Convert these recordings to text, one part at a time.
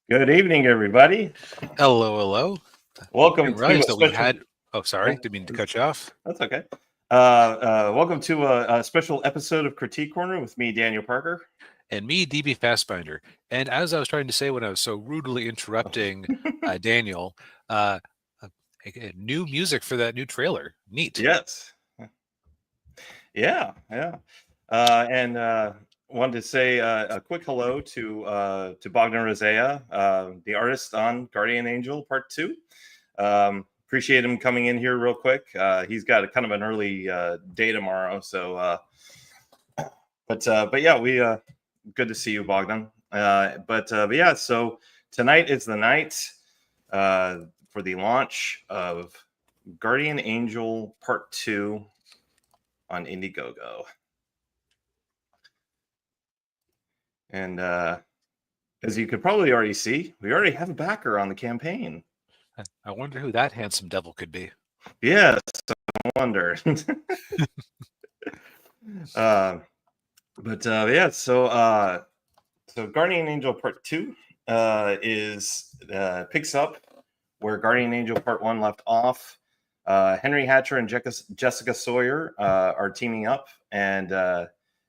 Good evening, everybody. Hello, hello. Welcome Didn't to realize a that we special. had. Oh, sorry. Didn't mean to cut you off. That's okay. Welcome to a special episode of Critique Corner with me, Daniel Parker. And me, DB Fastbinder. And as I was trying to say when I was so rudely interrupting Daniel, new music for that new trailer. Neat. Yes. Yeah. And wanted to say a quick hello to Bogdan Rosea, the artist on Guardian Angel Part 2. Appreciate him coming in here real quick. He's got a kind of an early day tomorrow, so but yeah, we good to see you, Bogdan. But yeah, so tonight is the night for the launch of Guardian Angel Part 2 on Indiegogo. And as you could probably already see, we already have a backer on the campaign. I wonder who that handsome devil could be. Yes, I wonder. But yeah, so Guardian Angel Part 2 is picks up where Guardian Angel Part 1 left off. Henry Hatcher and Jessica Sawyer are teaming up, and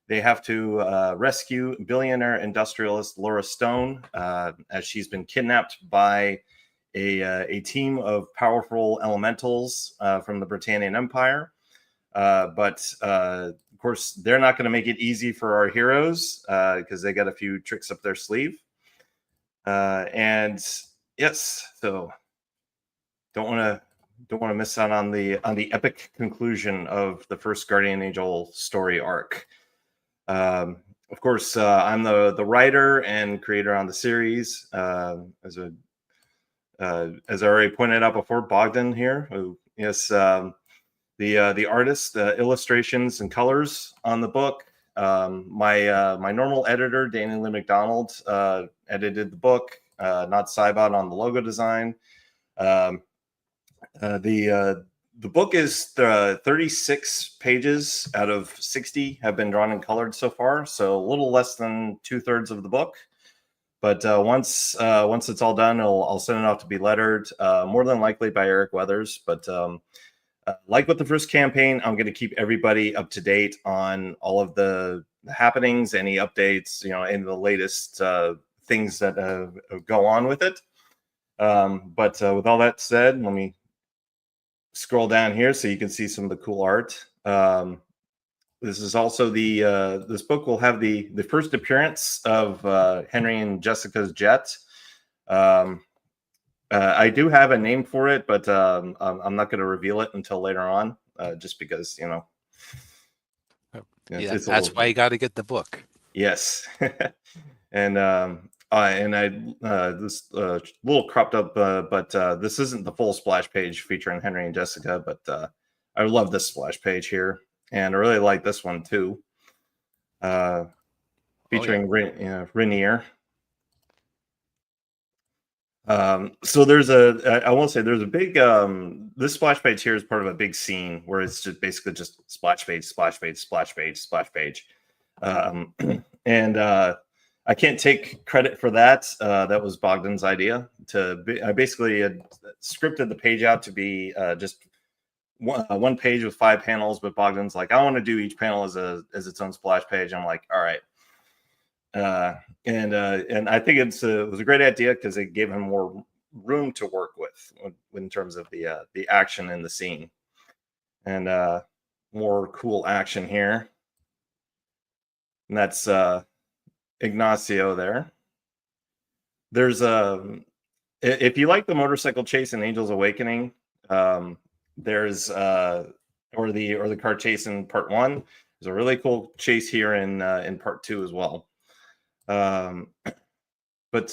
they have to rescue billionaire industrialist Laura Stone as she's been kidnapped by a team of powerful elementals from the Britannian Empire. But of course, they're not going to make it easy for our heroes because they got a few tricks up their sleeve. And yes, so don't want to miss out on the epic conclusion of the first Guardian Angel story arc. Of course, I'm the writer and creator on the series. As I already pointed out before, Bogdan here, who is the artist, illustrations and colors on the book. My normal editor, Danny Lynn McDonald, edited the book. Not Cybot on the logo design. The book is 36 pages out of 60 have been drawn and colored so far, so a little less than 2/3 of the book. But once it's all done, I'll send it off to be lettered, more than likely by Eric Weathers. But like with the first campaign, I'm going to keep everybody up to date on all of the happenings, any updates, and the latest things that go on with it. But with all that said, let me scroll down here so you can see some of the cool art. This is also this book will have the first appearance of Henry and Jessica's jet. I do have a name for it, but I'm not going to reveal it until later on, just because That's why you got to get the book. Yes, and this little cropped up, but this isn't the full splash page featuring Henry and Jessica, but I love this splash page here, and I really like this one too, featuring Rainier. So I won't say there's a big this splash page here is part of a big scene where it's just basically just splash page, splash page, splash page, splash page. And I can't take credit for that. That was Bogdan's idea. I basically had scripted the page out to be just one page with 5 panels, but Bogdan's like, I want to do each panel as its own splash page. I'm like, all right. And I think it was a great idea because it gave him more room to work with in terms of the action in the scene, and more cool action here. And that's Ignacio there. There's if you like the motorcycle chase in Angel's Awakening, there's or the car chase in Part 1. There's a really cool chase here in Part 2 as well. But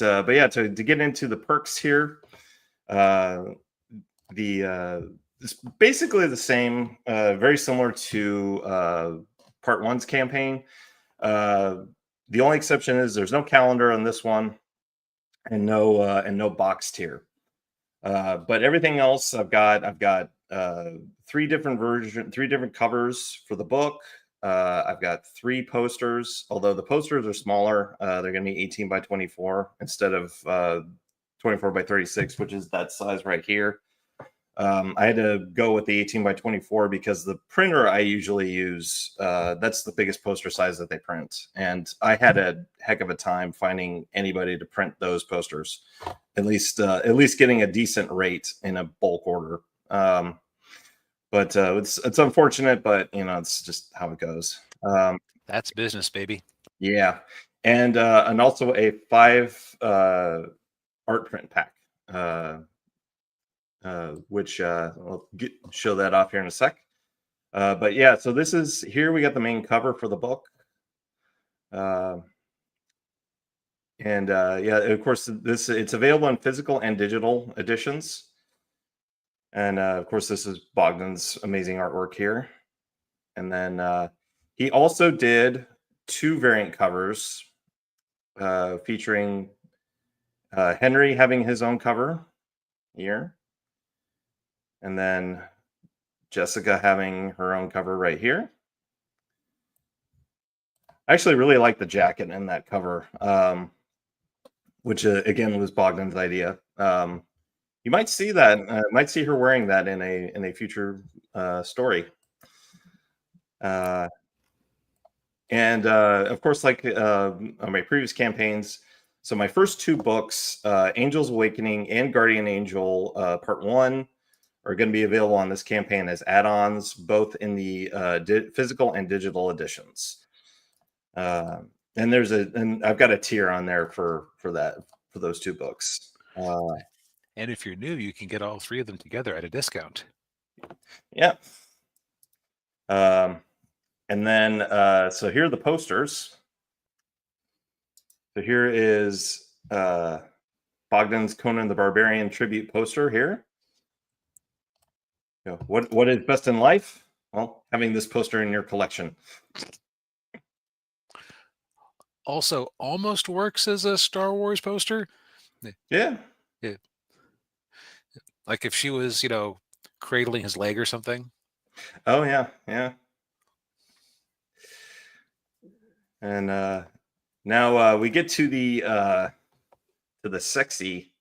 yeah, to get into the perks here, it's basically the same, very similar to Part 1's campaign. The only exception is there's no calendar on this one, and no box tier. But everything else I've got 3 different covers for the book. I've got 3 posters, although the posters are smaller. They're going to be 18 by 24 instead of 24 by 36, which is that size right here. I had to go with the 18 by 24 because the printer I usually use, that's the biggest poster size that they print. And I had a heck of a time finding anybody to print those posters, at least getting a decent rate in a bulk order. But it's unfortunate, but it's just how it goes. That's business, baby. Yeah, and also a 5 art print pack, which I'll show that off here in a sec. But yeah, so this is here we got the main cover for the book, and yeah, of course it's available in physical and digital editions. And of course, this is Bogdan's amazing artwork here. And then he also did 2 variant covers featuring Henry having his own cover here. And then Jessica having her own cover right here. I actually really like the jacket in that cover, which again was Bogdan's idea. You might see that. Might see her wearing that in a future story. And of course, like on my previous campaigns, so my first 2 books, Angel's Awakening and Guardian Angel Part 1, are going to be available on this campaign as add-ons, both in the physical and digital editions. And I've got a tier on there for those 2 books. And if you're new, you can get all 3 of them together at a discount. Yeah. And then, so here are the posters. So here is Bogdan's Conan the Barbarian tribute poster here. What is best in life? Well, having this poster in your collection. Also, almost works as a Star Wars poster. Yeah. Like if she was, cradling his leg or something. Oh yeah, yeah. And now we get to the sexy.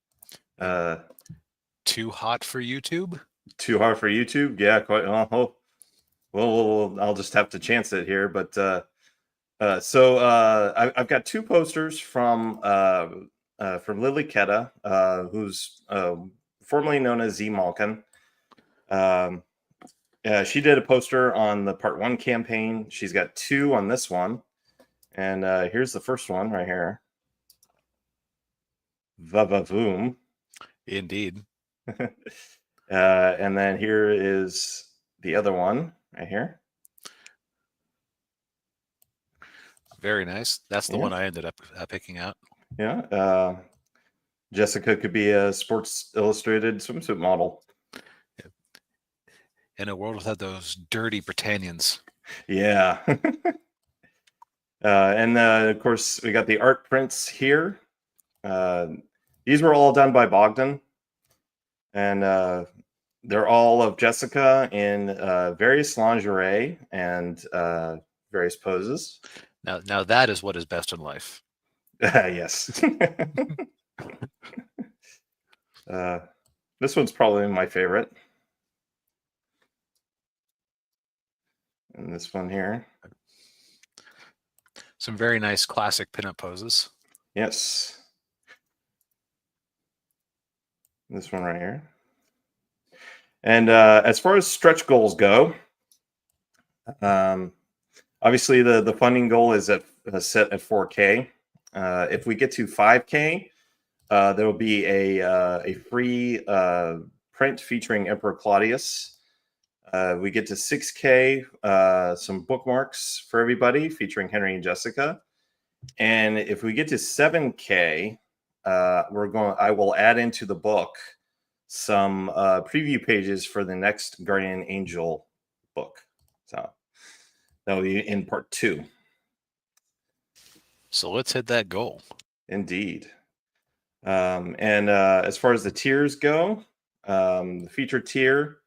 Too hot for YouTube? Too hard for YouTube? Yeah, quite. Well, I'll just have to chance it here. But so I've got 2 posters from Lily Ketta, who's formerly known as Z Malkin. She did a poster on the Part 1 campaign. She's got 2 on this one. And here's the first one right here. Va-va-voom. Indeed. And then here is the other one right here. Very nice. That's the one I ended up picking out. Yeah. Jessica could be a Sports Illustrated swimsuit model. In a world without those dirty Britannians. Yeah. And of course, we got the art prints here. These were all done by Bogdan. And they're all of Jessica in various lingerie and various poses. Now that is what is best in life. Yes. This one's probably my favorite. And this one here. Some very nice classic pinup poses. Yes. This one right here. And as far as stretch goals go, obviously the funding goal is set at 4K. If we get to 5K, there will be a free print featuring Emperor Claudius. We get to 6K, some bookmarks for everybody featuring Henry and Jessica. And if we get to 7K, I will add into the book some preview pages for the next Guardian Angel book. So that will be in part 2. So let's hit that goal. Indeed. And as far as the tiers go, the feature tier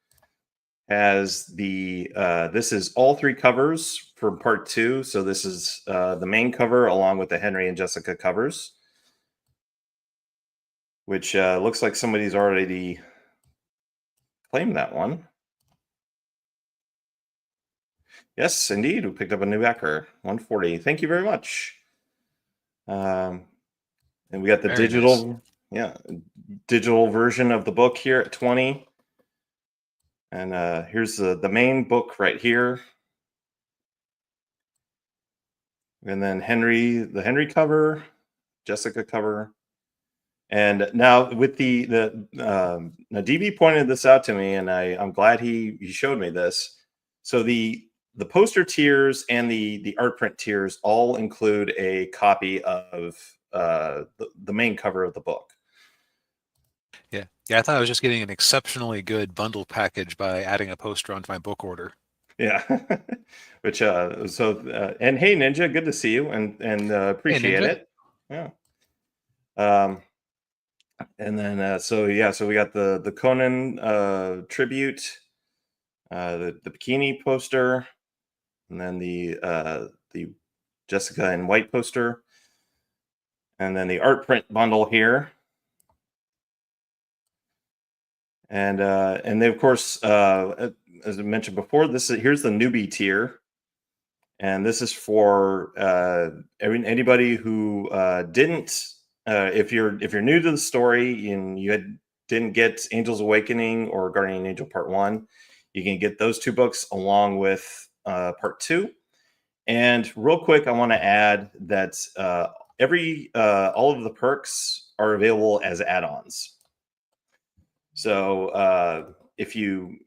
has the this is all 3 covers for part 2. So this is the main cover along with the Henry and Jessica covers, which looks like somebody's already claimed that one. Yes, indeed, we picked up a new backer, 140. Thank you very much. And we got the Very nice. digital version of the book here at 20. And here's the main book right here. And then the Henry cover, Jessica cover. And now with now DB pointed this out to me, and I'm glad he showed me this. So the poster tiers and the art print tiers all include a copy of the main cover of the book. Yeah, I thought I was just getting an exceptionally good bundle package by adding a poster onto my book order. Yeah, which and hey Ninja, good to see you and appreciate it. Yeah. And then so we got the Conan tribute, the bikini poster, and then the Jessica in white poster, and then the art print bundle here. And then of course, as I mentioned before, here's the newbie tier, and this is for anybody who didn't. If you're new to the story and didn't get Angel's Awakening or Guardian Angel Part 1, you can get those 2 books along with Part 2. And real quick, I want to add that all of the perks are available as add-ons. So if you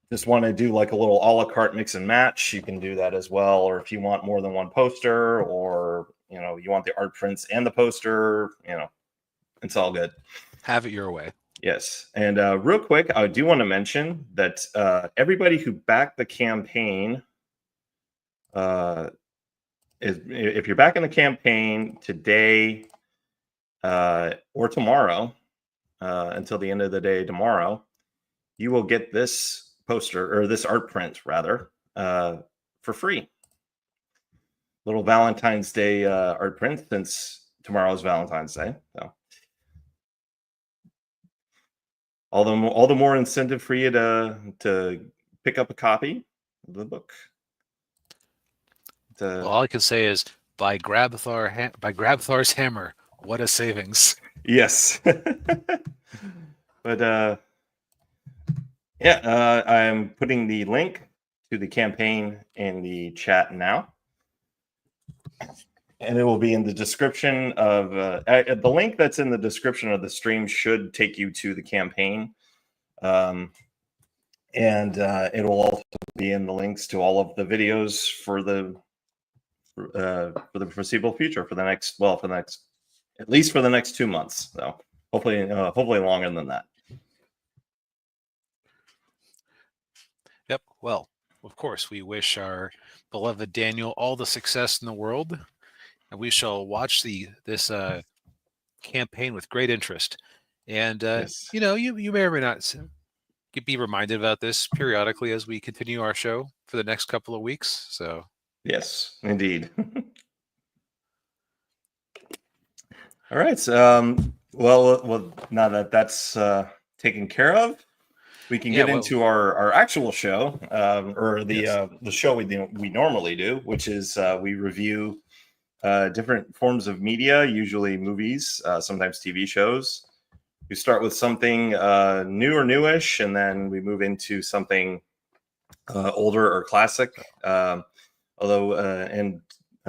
just want to do like a little a la carte mix and match, you can do that as well. Or if you want more than one poster, or you want the art prints and the poster, it's all good. Have it your way. Yes. And real quick, I do want to mention that everybody who backed the campaign, if you're backing the campaign today or tomorrow, until the end of the day tomorrow, you will get this poster, or this art print rather, for free. Little Valentine's Day art print, since tomorrow's Valentine's Day. So all the more incentive for you to pick up a copy of the book. Well, all I can say is by Grabthar's hammer, what a savings. Yes. But yeah, I'm putting the link to the campaign in the chat now, and it will be in the description of the link that's in the description of the stream should take you to the campaign, and it will also be in the links to all of the videos for the foreseeable future, for the next at least for the next 2 months. So hopefully longer than that. Yep. Well, of course, we wish our beloved Daniel all the success in the world, and we shall watch this campaign with great interest. And Yes. you may or may not be reminded about this periodically as we continue our show for the next couple of weeks. So yes, indeed. All right. So, well, now that that's taken care of, we can get into our actual show, or the show we normally do, which is we review different forms of media, usually movies, sometimes TV shows. We start with something new or newish, and then we move into something older or classic.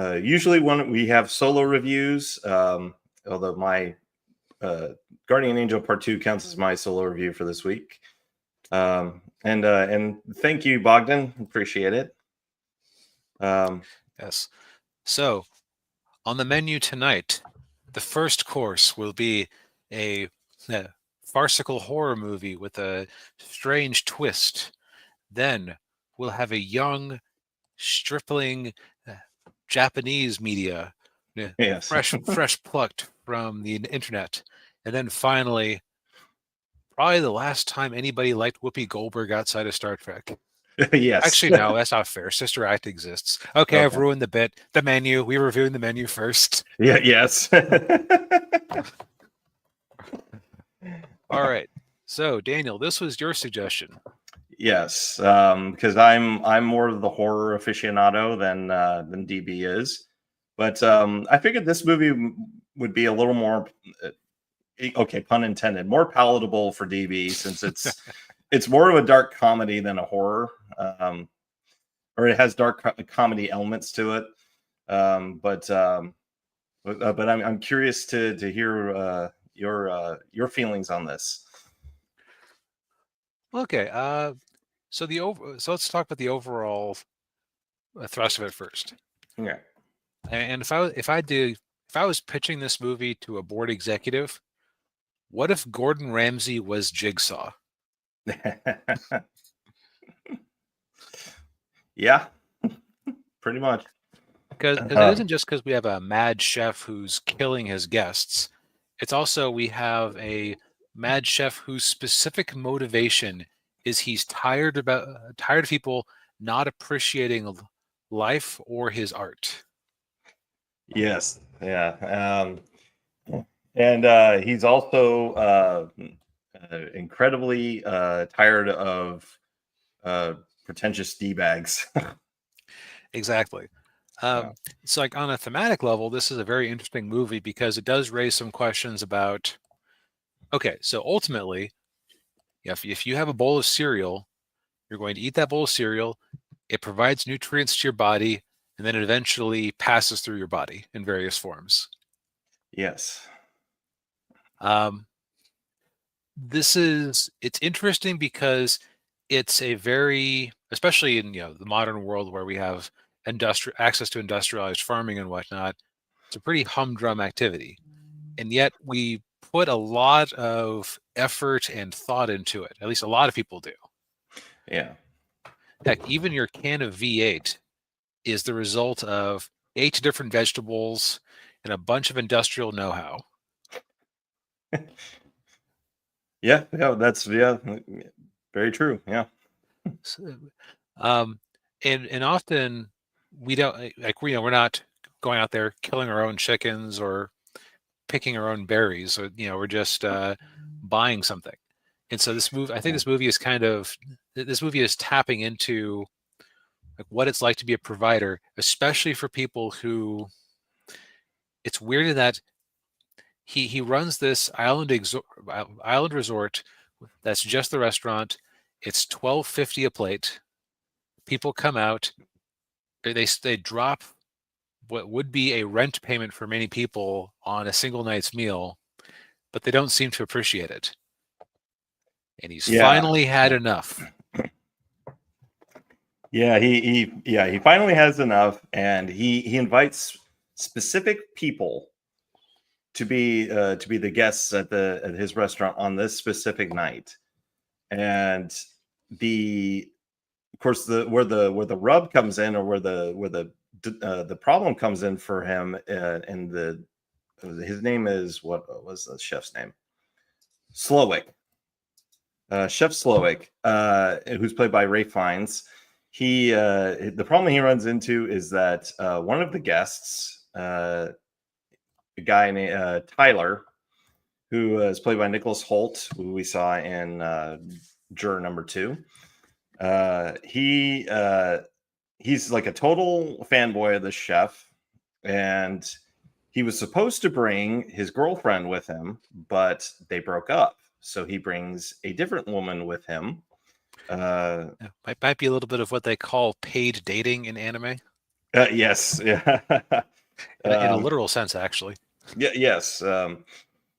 Usually when we have solo reviews, although my Guardian Angel Part 2 counts as my solo review for this week. And thank you, Bogdan. Appreciate it. Yes. So on the menu tonight, the first course will be a farcical horror movie with a strange twist. Then we'll have a young, stripling Japanese media, yes. fresh plucked from the internet. And then finally, probably the last time anybody liked Whoopi Goldberg outside of Star Trek. Yes. Actually, no, that's not fair. Sister Act exists. Okay, I've Okay. ruined the bit. The menu. We're reviewing the menu first. Yeah. Yes. All right. So, Daniel, this was your suggestion. Yes, because I'm more of the horror aficionado than DB is, but I figured this movie would be a little more, okay, pun intended, more palatable for DB since it's more of a dark comedy than a horror, or it has dark comedy elements to it. But I'm curious to hear your feelings on this. Okay. So let's talk about the overall thrust of it first. Yeah. And if I was pitching this movie to a board executive, what if Gordon Ramsay was Jigsaw? Yeah, pretty much. Because it isn't just because we have a mad chef who's killing his guests. It's also we have a mad chef whose specific motivation is he's tired of people not appreciating life or his art. Yes, yeah, and he's also incredibly tired of pretentious d-bags. Exactly. Yeah. So, like on a thematic level, this is a very interesting movie because it does raise some questions about. Okay, so ultimately, if you have a bowl of cereal, you're going to eat that bowl of cereal. It provides nutrients to your body, and then it eventually passes through your body in various forms. Yes. Um, it's interesting because it's a very, especially in the modern world where we have access to industrialized farming and whatnot, it's a pretty humdrum activity, and yet we put a lot of effort and thought into it. At least a lot of people do. Yeah. Heck, even your can of V8 is the result of 8 different vegetables and a bunch of industrial know-how. Yeah, that's very true. Yeah. So, and often we don't we're not going out there killing our own chickens or picking our own berries, or we're just buying something. And so I think this movie is tapping into like what it's like to be a provider, especially for people who. It's weird in that he runs this island resort that's just the restaurant. It's $12.50 a plate. People come out. They drop what would be a rent payment for many people on a single night's meal, but they don't seem to appreciate it. And he's Yeah. finally had enough. Yeah, he finally has enough, and he invites specific people to be the guests at his restaurant on this specific night. And the of course where the rub comes in, or where the problem comes in for him, and his name is, what was the chef's name? Slowick. Chef Slowick, who's played by Ray Fiennes. The problem he runs into is that one of the guests, a guy named Tyler, who is played by Nicholas Hoult, who we saw in Juror Number 2. He's like a total fanboy of the chef, and he was supposed to bring his girlfriend with him, but they broke up. So he brings a different woman with him. Might be a little bit of what they call paid dating in anime. Yes, yeah, in a literal sense, actually. Yeah, yes,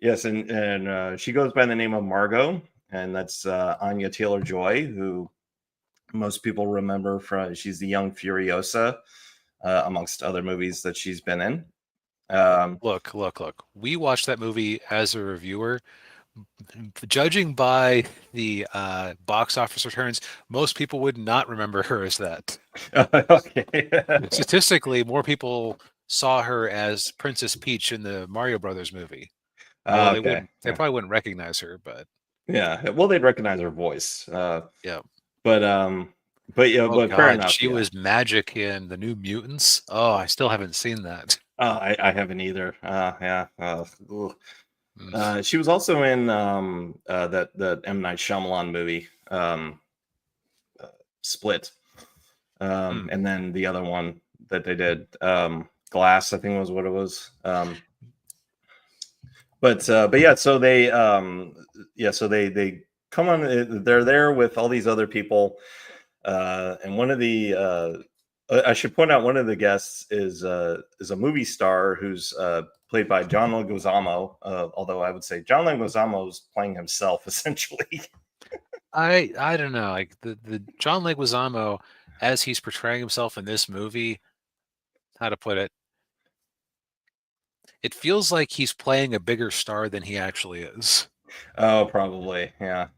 yes, and she goes by the name of Margot, and that's Anya Taylor-Joy, who most people remember from. She's the young Furiosa, amongst other movies that she's been in. Look. We watched that movie as a reviewer. Judging by the box office returns, most people would not remember her as that. Okay. Statistically, more people saw her as Princess Peach in the Mario Brothers movie. Although Okay. they probably wouldn't recognize her, but Yeah. Well, they'd recognize her voice. Yeah. But yeah, Oh but fair God, enough. she Yeah. was Magic in the New Mutants. Oh, I still haven't seen that. I haven't either. Yeah. Ugh. Mm. She was also in that M Night Shyamalan movie, Split, Mm. and then the other one that they did, Glass, I think was what it was. But yeah, so they come on. They're there with all these other people, and one of the I should point out one of the guests is a movie star who's played by John Leguizamo. Although I would say John Leguizamo is playing himself essentially. I don't know, like the John Leguizamo as he's portraying himself in this movie, how to put it, it feels like he's playing a bigger star than he actually is. Oh, probably, yeah.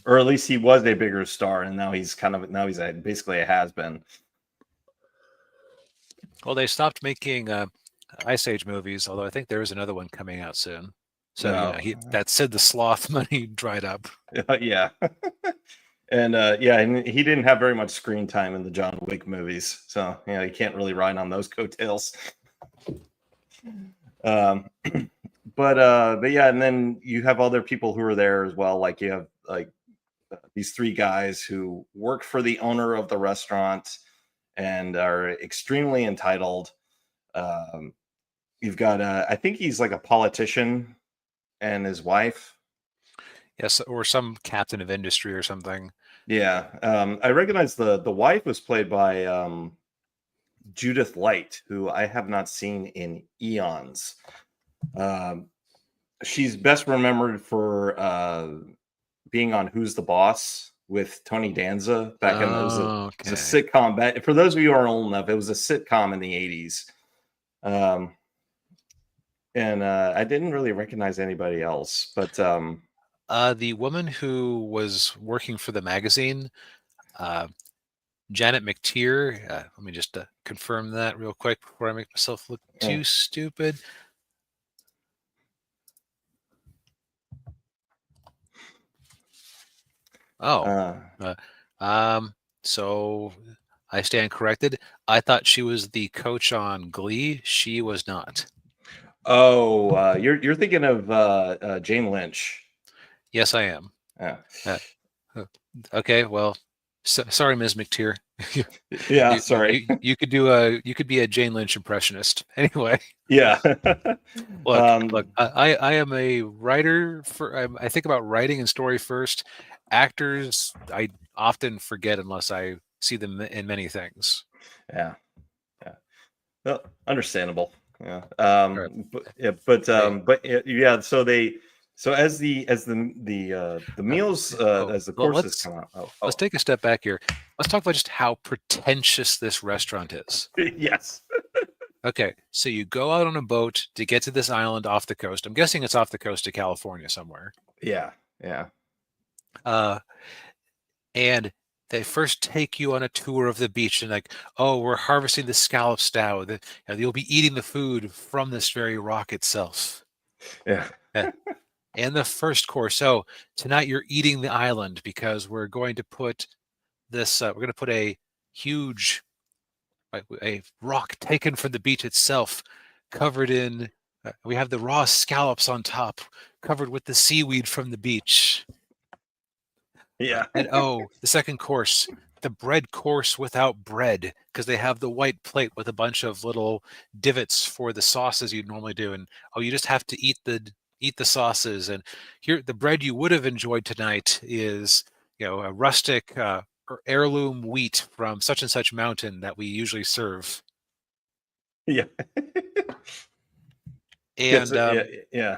Or at least he was a bigger star, and now he's basically a has been. Well, they stopped making Ice Age movies, although I think there is another one coming out soon. So No, that Sid the Sloth money dried up. yeah. And yeah, and he didn't have very much screen time in the John Wick movies, so you can't really ride on those coattails. Um, but yeah, and then you have other people who are there as well. Like you have these three guys who work for the owner of the restaurant and are extremely entitled. Um, you've got I think he's like a politician and his wife. Yes, or some captain of industry or something. Yeah, I recognize the wife was played by Judith Light, who I have not seen in eons. Um, she's best remembered for being on Who's the Boss with Tony Danza back in Oh, it was a okay. sitcom. For those of you who are old enough, it was a sitcom in the 80s. And I didn't really recognize anybody else, but The woman who was working for the magazine, Janet McTeer. Let me just confirm that real quick before I make myself look too stupid. Oh, so I stand corrected. I thought she was the coach on Glee. She was not. oh, you're thinking of Jane Lynch. Yes, I am. Yeah. Okay, well, sorry, Ms. McTeer. Yeah, sorry. You could be a Jane Lynch impressionist. Anyway. Yeah. Look. I am a writer. I think about writing and story first. Actors, I often forget unless I see them in many things. Yeah. Yeah. Well, understandable. Yeah. All right. Yeah. So as the meals as the Well, courses come out. let's take a step back here. Let's talk about just how pretentious this restaurant is. Yes. Okay, so you go out on a boat to get to this island off the coast. I'm guessing it's off the coast of California somewhere. Yeah. Yeah. And they first take you on a tour of the beach and like, oh, we're harvesting the scallops now. You'll be eating the food from this very rock itself. Yeah. And the first course. So tonight you're eating the island because we're going to put this. We're going to put a huge, a rock taken from the beach itself, covered in. We have the raw scallops on top, covered with the seaweed from the beach. Yeah. And oh, the second course, the bread course without bread, because they have the white plate with a bunch of little divots for the sauces you'd normally do. And oh, you just have to eat the sauces. And here, the bread you would have enjoyed tonight is a rustic or heirloom wheat from such and such mountain that we usually serve. Yeah. And yeah.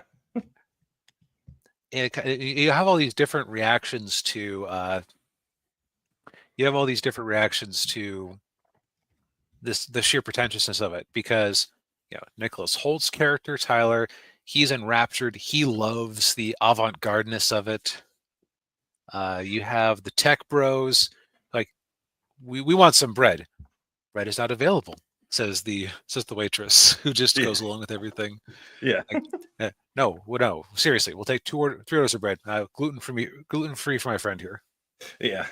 And you have all these different reactions to the sheer pretentiousness of it, because Nicholas Holt's character Tyler, he's enraptured. He loves the avant-gardeness of it. You have the tech bros, like we want some bread. Bread is not available. says the waitress, who just Yeah. goes along with everything. Yeah. Like, no, seriously, we'll take 3 orders of bread. Gluten free for my friend here. Yeah.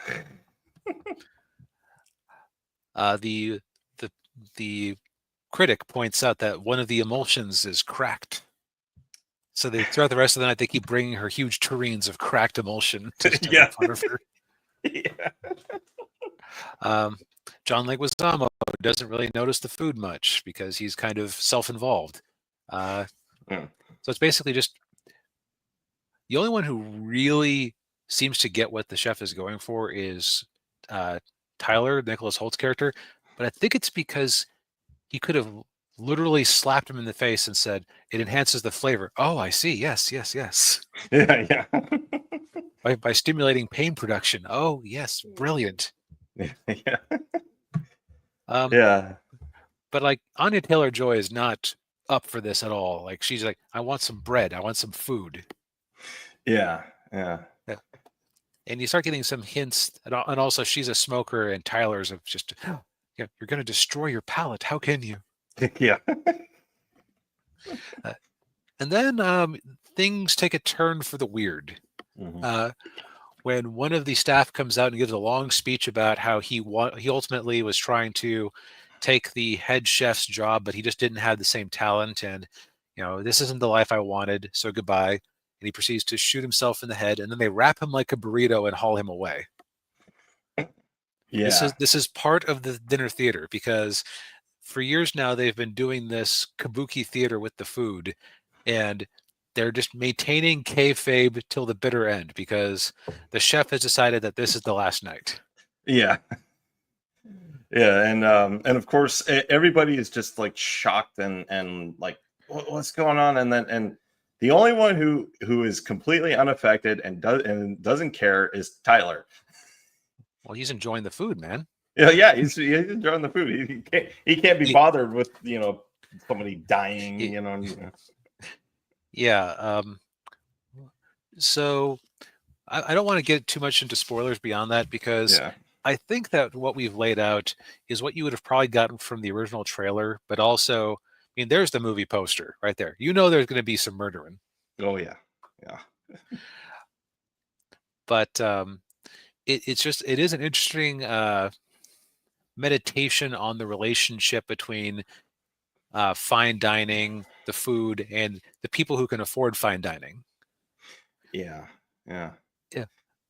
The critic points out that one of the emulsions is cracked. So throughout the rest of the night, they keep bringing her huge tureens of cracked emulsion to Yeah. make fun of her. Yeah. John Leguizamo doesn't really notice the food much because he's kind of self-involved. So it's basically just the only one who really seems to get what the chef is going for is Tyler, Nicholas Holt's character. But I think it's because he could have literally slapped him in the face and said, "It enhances the flavor." Oh, I see. Yes. Yeah. By stimulating pain production. Oh, yes. Brilliant. Yeah. Yeah. But like Anya Taylor-Joy is not up for this at all. Like she's like, I want some bread. I want some food. Yeah. And you start getting some hints, and also she's a smoker, and Tyler's of just, you're going to destroy your palate. How can you? Yeah. And then things take a turn for the weird. When one of the staff comes out and gives a long speech about how he ultimately was trying to take the head chef's job, but he just didn't have the same talent, and this isn't the life I wanted, so goodbye. And he proceeds to shoot himself in the head, and then they wrap him like a burrito and haul him away. Yeah. This is part of the dinner theater, because for years now they've been doing this kabuki theater with the food, and they're just maintaining kayfabe till the bitter end because the chef has decided that this is the last night. Yeah. Yeah, and of course everybody is just like shocked and like what's going on, and the only one who is completely unaffected and doesn't care is Tyler. Well, he's enjoying the food, man. Yeah, he's enjoying the food. He can't be bothered with somebody dying. Yeah. So I don't want to get too much into spoilers beyond that, because I think that what we've laid out is what you would have probably gotten from the original trailer, but also, I mean, there's the movie poster right there. There's going to be some murdering. Oh yeah. But it is an interesting meditation on the relationship between fine dining, the food, and the people who can afford fine dining. Yeah.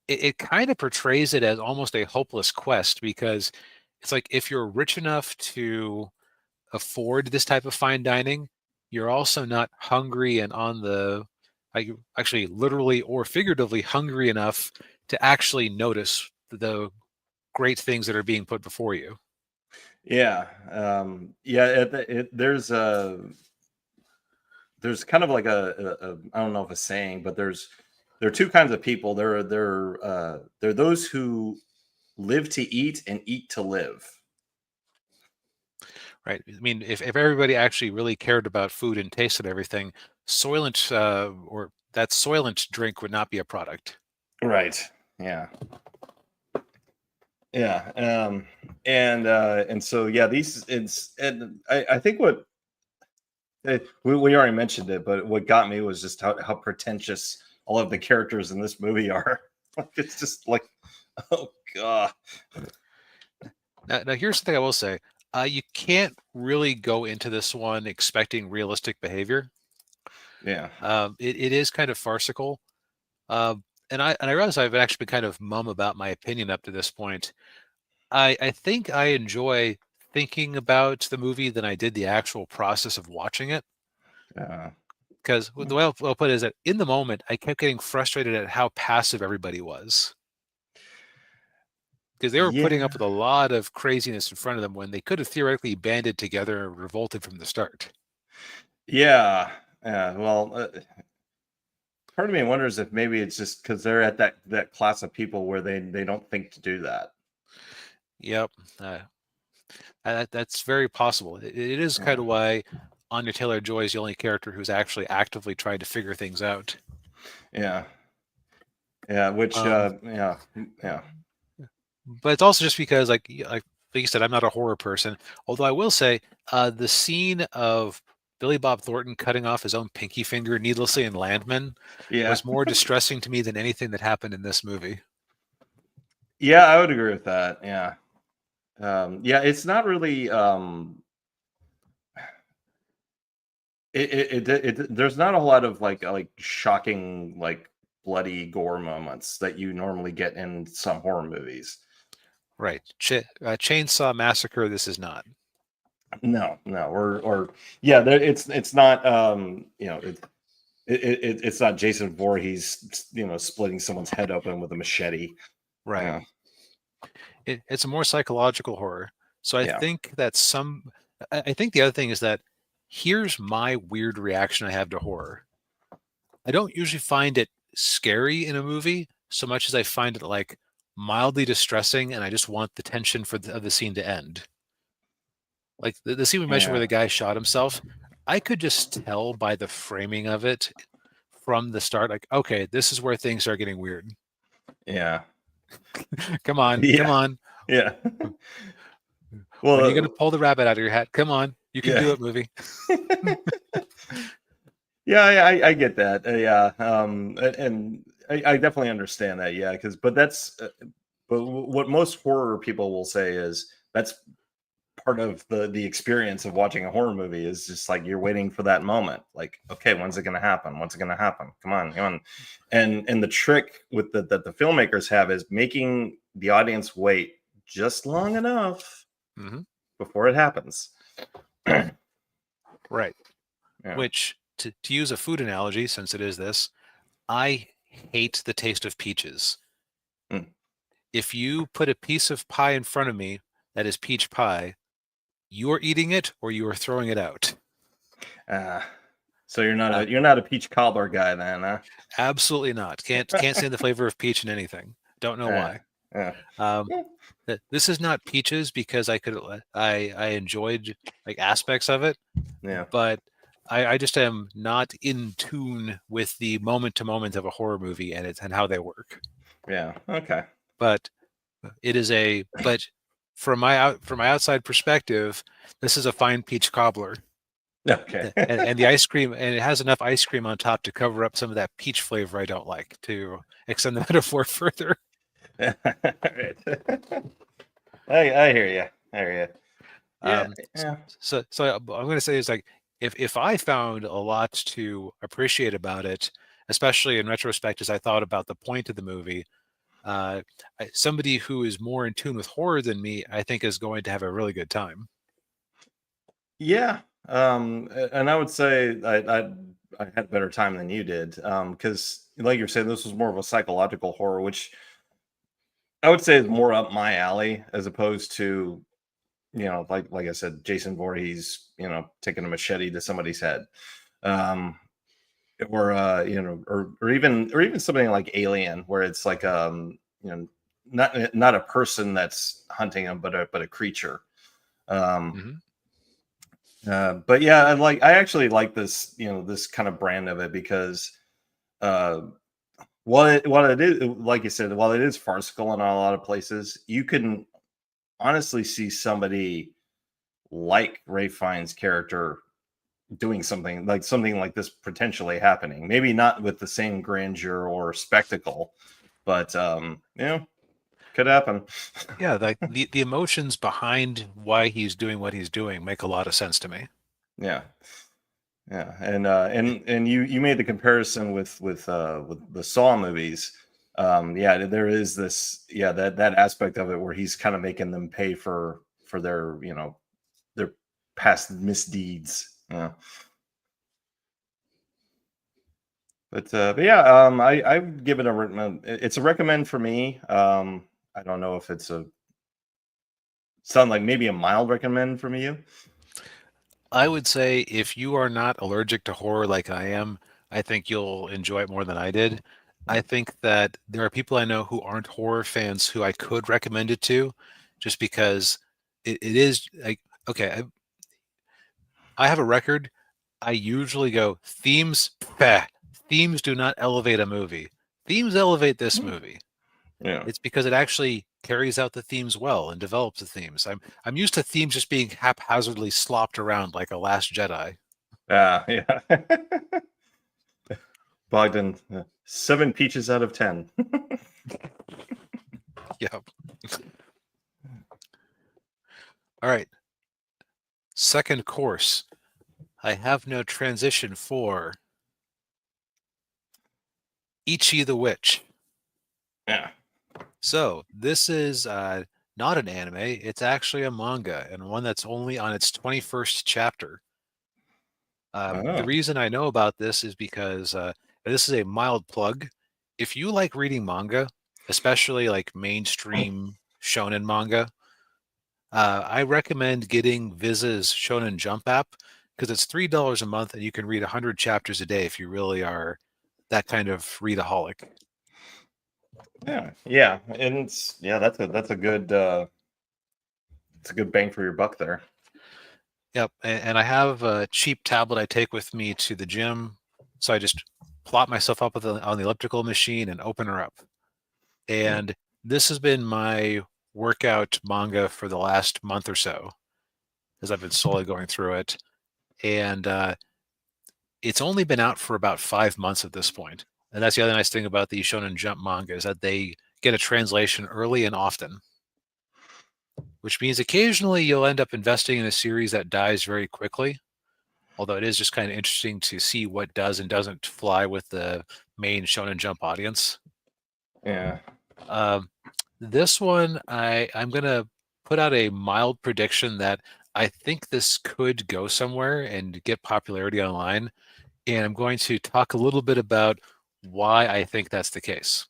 It kind of portrays it as almost a hopeless quest, because it's like if you're rich enough to afford this type of fine dining, you're also not hungry and actually literally or figuratively hungry enough to actually notice the great things that are being put before you. Yeah. There's kind of like a I don't know if a saying, but there are two kinds of people. There are those who live to eat and eat to live. Right. I mean, if everybody actually really cared about food and tasted everything, Soylent or that Soylent drink would not be a product. Right. Yeah. And so I think what we already mentioned it, but what got me was just how pretentious all of the characters in this movie are. Like it's just like, oh god. Now here's the thing I will say: you can't really go into this one expecting realistic behavior. Yeah. It is kind of farcical, and I realize I've actually been kind of mum about my opinion up to this point. I think I enjoy thinking about the movie than I did the actual process of watching it. Because the way I'll put it is that in the moment, I kept getting frustrated at how passive everybody was. Because they were putting up with a lot of craziness in front of them when they could have theoretically banded together and revolted from the start. Yeah. Well, part of me wonders if maybe it's just because they're at that class of people where they don't think to do that. Yep. That's very possible. It is kind of why Anya Taylor-Joy is the only character who's actually actively trying to figure things out. Yeah. Yeah. Which, yeah. But it's also just because, like like you said, I'm not a horror person. Although I will say, the scene of Billy Bob Thornton cutting off his own pinky finger needlessly in Landman Yeah. was more distressing to me than anything that happened in this movie. Yeah, I would agree with that. Yeah. Yeah, it's not really there's not a whole lot of like shocking, like bloody gore moments that you normally get in some horror movies. Right. Chainsaw Massacre, this is not. No, or yeah, it's not it's not Jason Voorhees, splitting someone's head open with a machete. Right. Yeah. It's a more psychological horror. So I Yeah. think that I think the other thing is that here's my weird reaction I have to horror. I don't usually find it scary in a movie so much as I find it like mildly distressing, and I just want the tension of the scene to end. Like the scene we mentioned where the guy shot himself, I could just tell by the framing of it from the start, like, okay, this is where things are getting weird. Yeah. Come on, Yeah. come on. Yeah. Well, when are you going to pull the rabbit out of your hat? Come on, you can Yeah. do it, movie. Yeah, I get that. Yeah, and I definitely understand that. Yeah, but what most horror people will say is that's part of the experience of watching a horror movie, is just like you're waiting for that moment. Like, okay, when's it going to happen? When's it going to happen? Come on. And the trick with that the filmmakers have is making the audience wait just long enough before it happens. Right. Yeah. Which, to use a food analogy, since it is this, I hate the taste of peaches. If you put a piece of pie in front of me that is peach pie, you are eating it or you are throwing it out. So you're not a peach cobbler guy then, huh? Absolutely not. Can't stand the flavor of peach in anything. Don't know why. This is not peaches because I enjoyed like aspects of it. Yeah. But I just am not in tune with the moment to moment of a horror movie and how they work. Yeah. Okay. But from my outside perspective, this is a fine peach cobbler. Okay. and the ice cream, and it has enough ice cream on top to cover up some of that peach flavor I don't like, to extend the metaphor further. Right. I hear you. Yeah. So I'm going to say is like, if I found a lot to appreciate about it, especially in retrospect, as I thought about the point of the movie, somebody who is more in tune with horror than me, I think, is going to have a really good time. Yeah. And I would say I had a better time than you did, because like you're saying, this was more of a psychological horror, which I would say is more up my alley, as opposed to, like I said, Jason Voorhees, taking a machete to somebody's head, or even something like Alien, where it's like not a person that's hunting them, but a creature. But yeah, I actually like this, this kind of brand of it, because while it is, like you said, while it is farcical in a lot of places, you can honestly see somebody like Ray Fiennes' character doing something like this potentially happening. Maybe not with the same grandeur or spectacle, but could happen. Yeah, like the emotions behind why he's doing what he's doing make a lot of sense to me. Yeah. Yeah, and you made the comparison with the Saw movies. Yeah, there is this, that aspect of it where he's kind of making them pay for their their past misdeeds. Yeah. But yeah, I give it it's a recommend for me. I don't know if it's sound like maybe a mild recommend from you. I would say if you are not allergic to horror like I am, I think you'll enjoy it more than I did. I think that there are people I know who aren't horror fans who I could recommend it to, just because it is like, okay, I have a record. I usually go themes. Themes do not elevate a movie. Themes elevate this movie. Yeah. It's because it actually carries out the themes well and develops the themes. I'm used to themes just being haphazardly slopped around like a Last Jedi. Yeah. Bogdan, 7 peaches out of 10. Yep. All right. Second course. I have no transition for Ichi the Witch. Yeah. So this is not an anime. It's actually a manga, and one that's only on its 21st chapter. The Oh. reason I know about this is because this is a mild plug. If you like reading manga, especially like mainstream shonen manga, I recommend getting Viza's Shonen Jump app because it's $3 a month and you can read 100 chapters a day if you really are that kind of readaholic. Yeah, and that's a good it's a good bang for your buck there. Yep, and I have a cheap tablet I take with me to the gym, so I just plop myself up on the elliptical machine and open her up. And this has been my workout manga for the last month or so, as I've been slowly going through it. And it's only been out for about 5 months at this point. And that's the other nice thing about the Shonen Jump manga is that they get a translation early and often, which means occasionally you'll end up investing in a series that dies very quickly. Although it is just kind of interesting to see what does and doesn't fly with the main Shonen Jump audience. Yeah. This one, I'm going to put out a mild prediction that I think this could go somewhere and get popularity online. And I'm going to talk a little bit about why I think that's the case.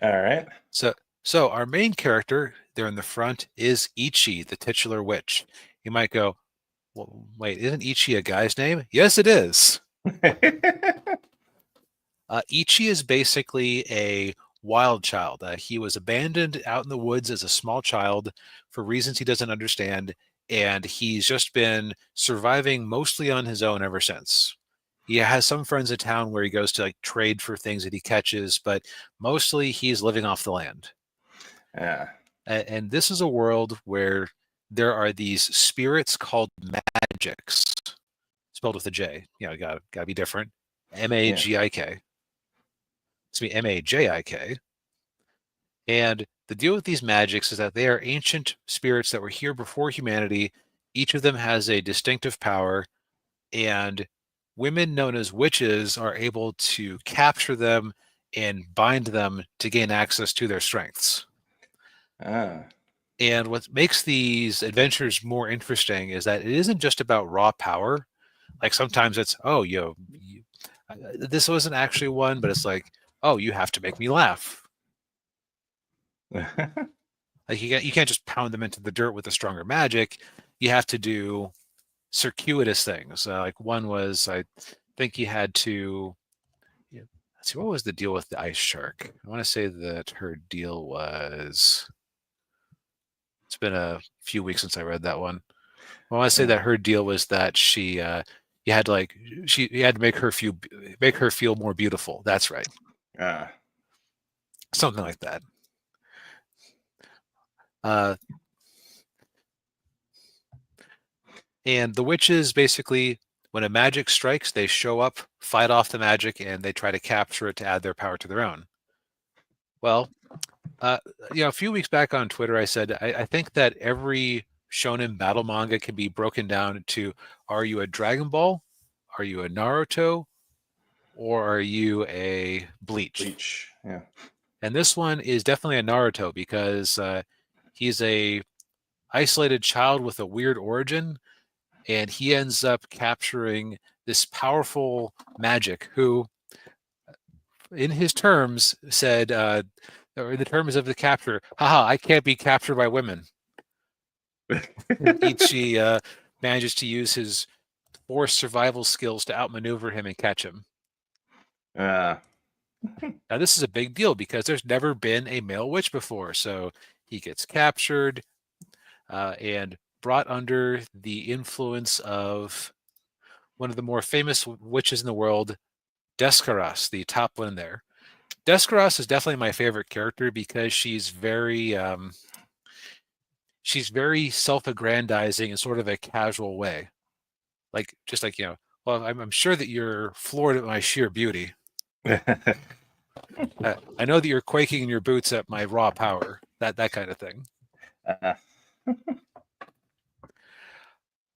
All right. So our main character there in the front is Ichi, the titular witch. You might go, well, wait, isn't Ichi a guy's name? Yes, it is. Ichi is basically a wild child. He was abandoned out in the woods as a small child for reasons he doesn't understand, and he's just been surviving mostly on his own ever since. He has some friends in town where he goes to like trade for things that he catches, but mostly he's living off the land. Yeah. And this is a world where there are these spirits called magics, spelled with a J. You know, gotta be different. MAGIK. It's me MAJIK. And the deal with these magics is that they are ancient spirits that were here before humanity. Each of them has a distinctive power, and women known as witches are able to capture them and bind them to gain access to their strengths. And what makes these adventures more interesting is that it isn't just about raw power. Like sometimes it's, oh, this wasn't actually one, but it's like, oh, you have to make me laugh. Like you can't just pound them into the dirt with a stronger magic. You have to do circuitous things. Like one was, I think you had to. Let's see, what was the deal with the ice shark? I want to say that her deal was. It's been a few weeks since I read that one. I want to say that her deal was that she, you had to make her feel more beautiful. That's right. Something like that. And the witches basically, when a magic strikes, they show up, fight off the magic, and they try to capture it to add their power to their own. Well, a few weeks back on Twitter, I said I think that every shonen battle manga can be broken down to: are you a Dragon Ball, are you a Naruto, or are you a Bleach? Yeah. And this one is definitely a Naruto because he's a isolated child with a weird origin, and he ends up capturing this powerful magic who, in his terms, said, or in the terms of the capture, haha, I can't be captured by women. Ichi manages to use his forced survival skills to outmaneuver him and catch him. Now, this is a big deal because there's never been a male witch before. So he gets captured and brought under the influence of one of the more famous witches in the world, Descaras, the top one there. Deskros is definitely my favorite character because she's very self-aggrandizing in sort of a casual way. Like, just like, well, I'm sure that you're floored at my sheer beauty. I know that you're quaking in your boots at my raw power. That kind of thing.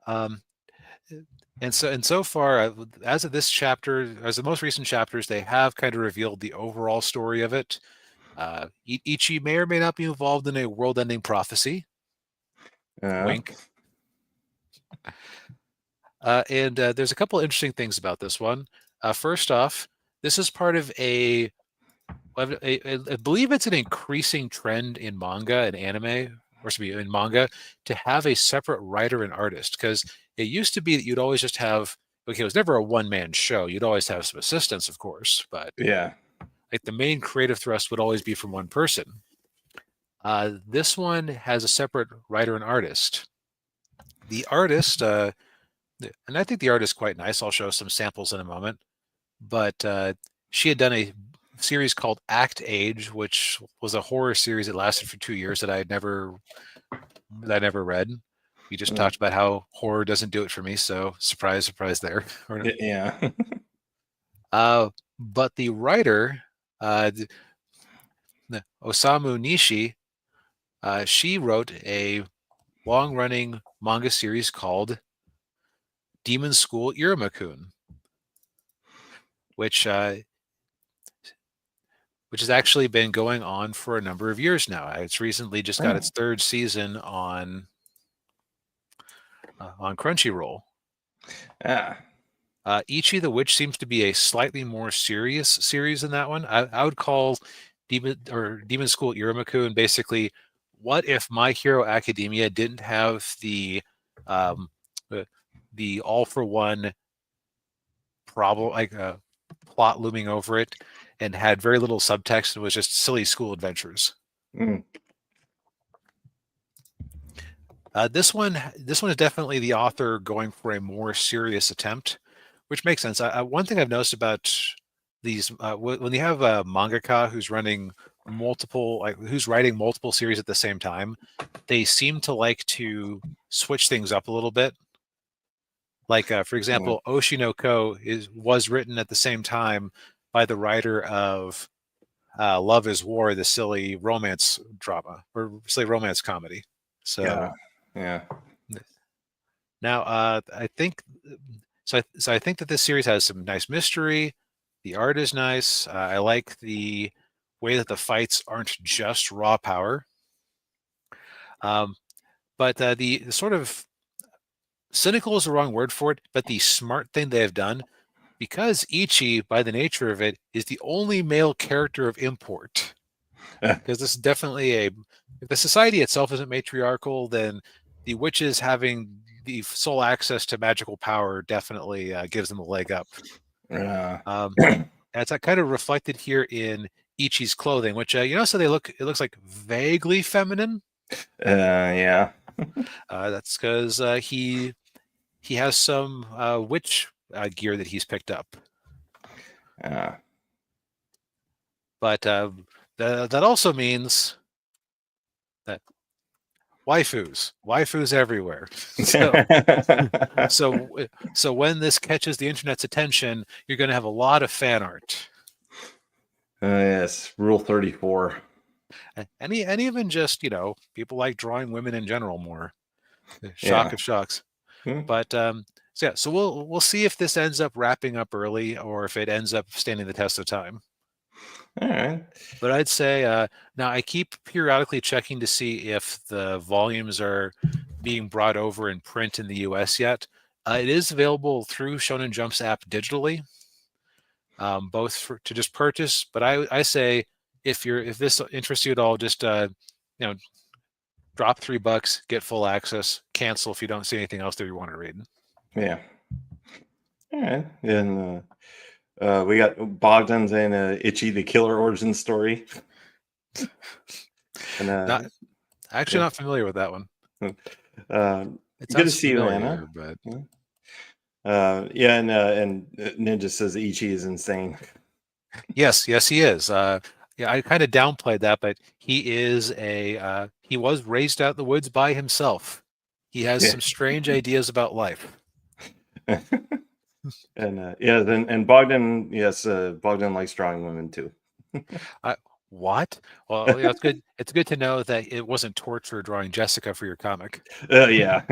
Um, and so far, as of this chapter, as the most recent chapters, they have kind of revealed the overall story of it. Ichi may or may not be involved in a world-ending prophecy. Wink. And there's a couple interesting things about this one. First off, this is part of I believe it's an increasing trend in manga and anime, or in manga, to have a separate writer and artist. Because it used to be that you'd always just have, okay, it was never a one-man show. You'd always have some assistants, of course, but Yeah. like the main creative thrust would always be from one person. This one has a separate writer and artist. The artist, and I think the art is quite nice. I'll show some samples in a moment. But she had done a series called Act Age, which was a horror series that lasted for 2 years that I never read. We just talked about how horror doesn't do it for me, so surprise, surprise there. Yeah. But the writer, Osamu Nishi, she wrote a long-running manga series called Demon School Iruma-kun, which has actually been going on for a number of years now. It's recently just got its third season on Crunchyroll. Yeah. Ichi the Witch seems to be a slightly more serious series than that one. I would call Demon School Iruma-kun basically, what if My Hero Academia didn't have the all for one problem, like plot looming over it, and had very little subtext and was just silly school adventures. This one is definitely the author going for a more serious attempt, which makes sense. One thing I've noticed about these, when you have a mangaka who's running who's writing multiple series at the same time, they seem to like to switch things up a little bit. Like, for example, Oshinoko was written at the same time by the writer of Love is War, the silly romance drama or silly romance comedy. So, yeah. Now, I think so. I think that this series has some nice mystery. The art is nice. I like the way that the fights aren't just raw power. But the sort of cynical is the wrong word for it, but the smart thing they have done, because Ichi, by the nature of it, is the only male character of import. Because this is definitely if the society itself isn't matriarchal, then the witches having the sole access to magical power definitely gives them a leg up. That's kind of reflected here in Ichi's clothing, which so it looks like vaguely feminine. Yeah. That's because he has some witch gear that he's picked up. But that also means that waifus everywhere. So when this catches the internet's attention, you're going to have a lot of fan art. Yes, Rule 34. And even just people like drawing women in general more. Shock of shocks. But so we'll see if this ends up wrapping up early or if it ends up standing the test of time. All right. But I'd say now I keep periodically checking to see if the volumes are being brought over in print in the US yet. It is available through Shonen Jump's app digitally, both to just purchase. But I say if this interests you at all, just drop $3, get full access, cancel if you don't see anything else that you want to read. Yeah. All right. And we got Bogdan's and Ichi the Killer origin story. And not familiar with that one. Good to see you, Anna. But and Ninja says Ichi is insane. Yes, yes, he is. Yeah, I kind of downplayed that, but he was raised out in the woods by himself. He has Yeah. some strange ideas about life. And and Bogdan, yes, Bogdan likes drawing women too. I, what? Well, it's good. It's good to know that it wasn't torture drawing Jessica for your comic Yeah.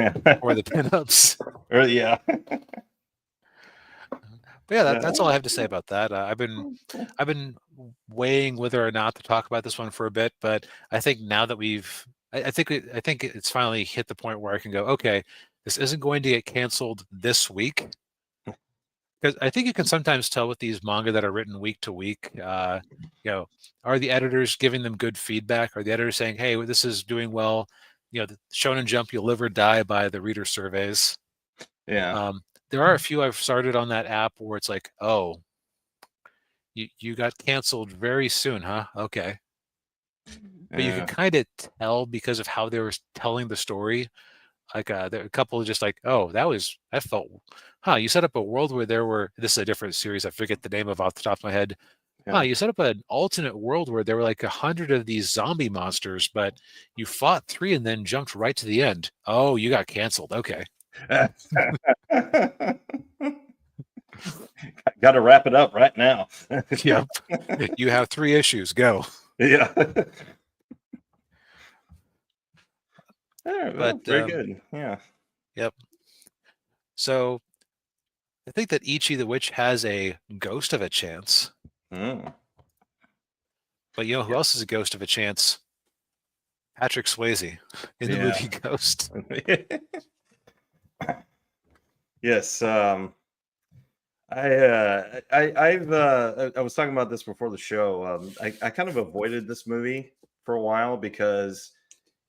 or the pinups. Or yeah. But yeah, Yeah. that's all I have to say about that. Cool. I've been weighing whether or not to talk about this one for a bit, but I think now that I think it's finally hit the point where I can go, okay, this isn't going to get canceled this week. Because I think you can sometimes tell with these manga that are written week to week, are the editors giving them good feedback? Are the editors saying, hey, this is doing well? The Shonen Jump, you'll live or die by the reader surveys. Yeah. There are a few I've started on that app where it's like, oh, you got canceled very soon, huh? Okay. But you can Yeah. kind of tell because of how they were telling the story. Like there, a couple of just like, oh, that felt, huh? You set up a world where this is a different series. I forget the name of off the top of my head. Huh? Yeah. You set up an alternate world where there were like 100 of these zombie monsters, but you fought 3 and then jumped right to the end. Oh, you got canceled. Okay. Got to wrap it up right now. Yep. You have 3 issues. Go. Yeah. All right, But well, very good. Yeah. yep. So I think that Ichi the Witch has a ghost of a chance. Mm. But you know who Yeah. else is a ghost of a chance? Patrick Swayze in the Yeah. movie Ghost. Yes. I was talking about this before the show. I kind of avoided this movie for a while because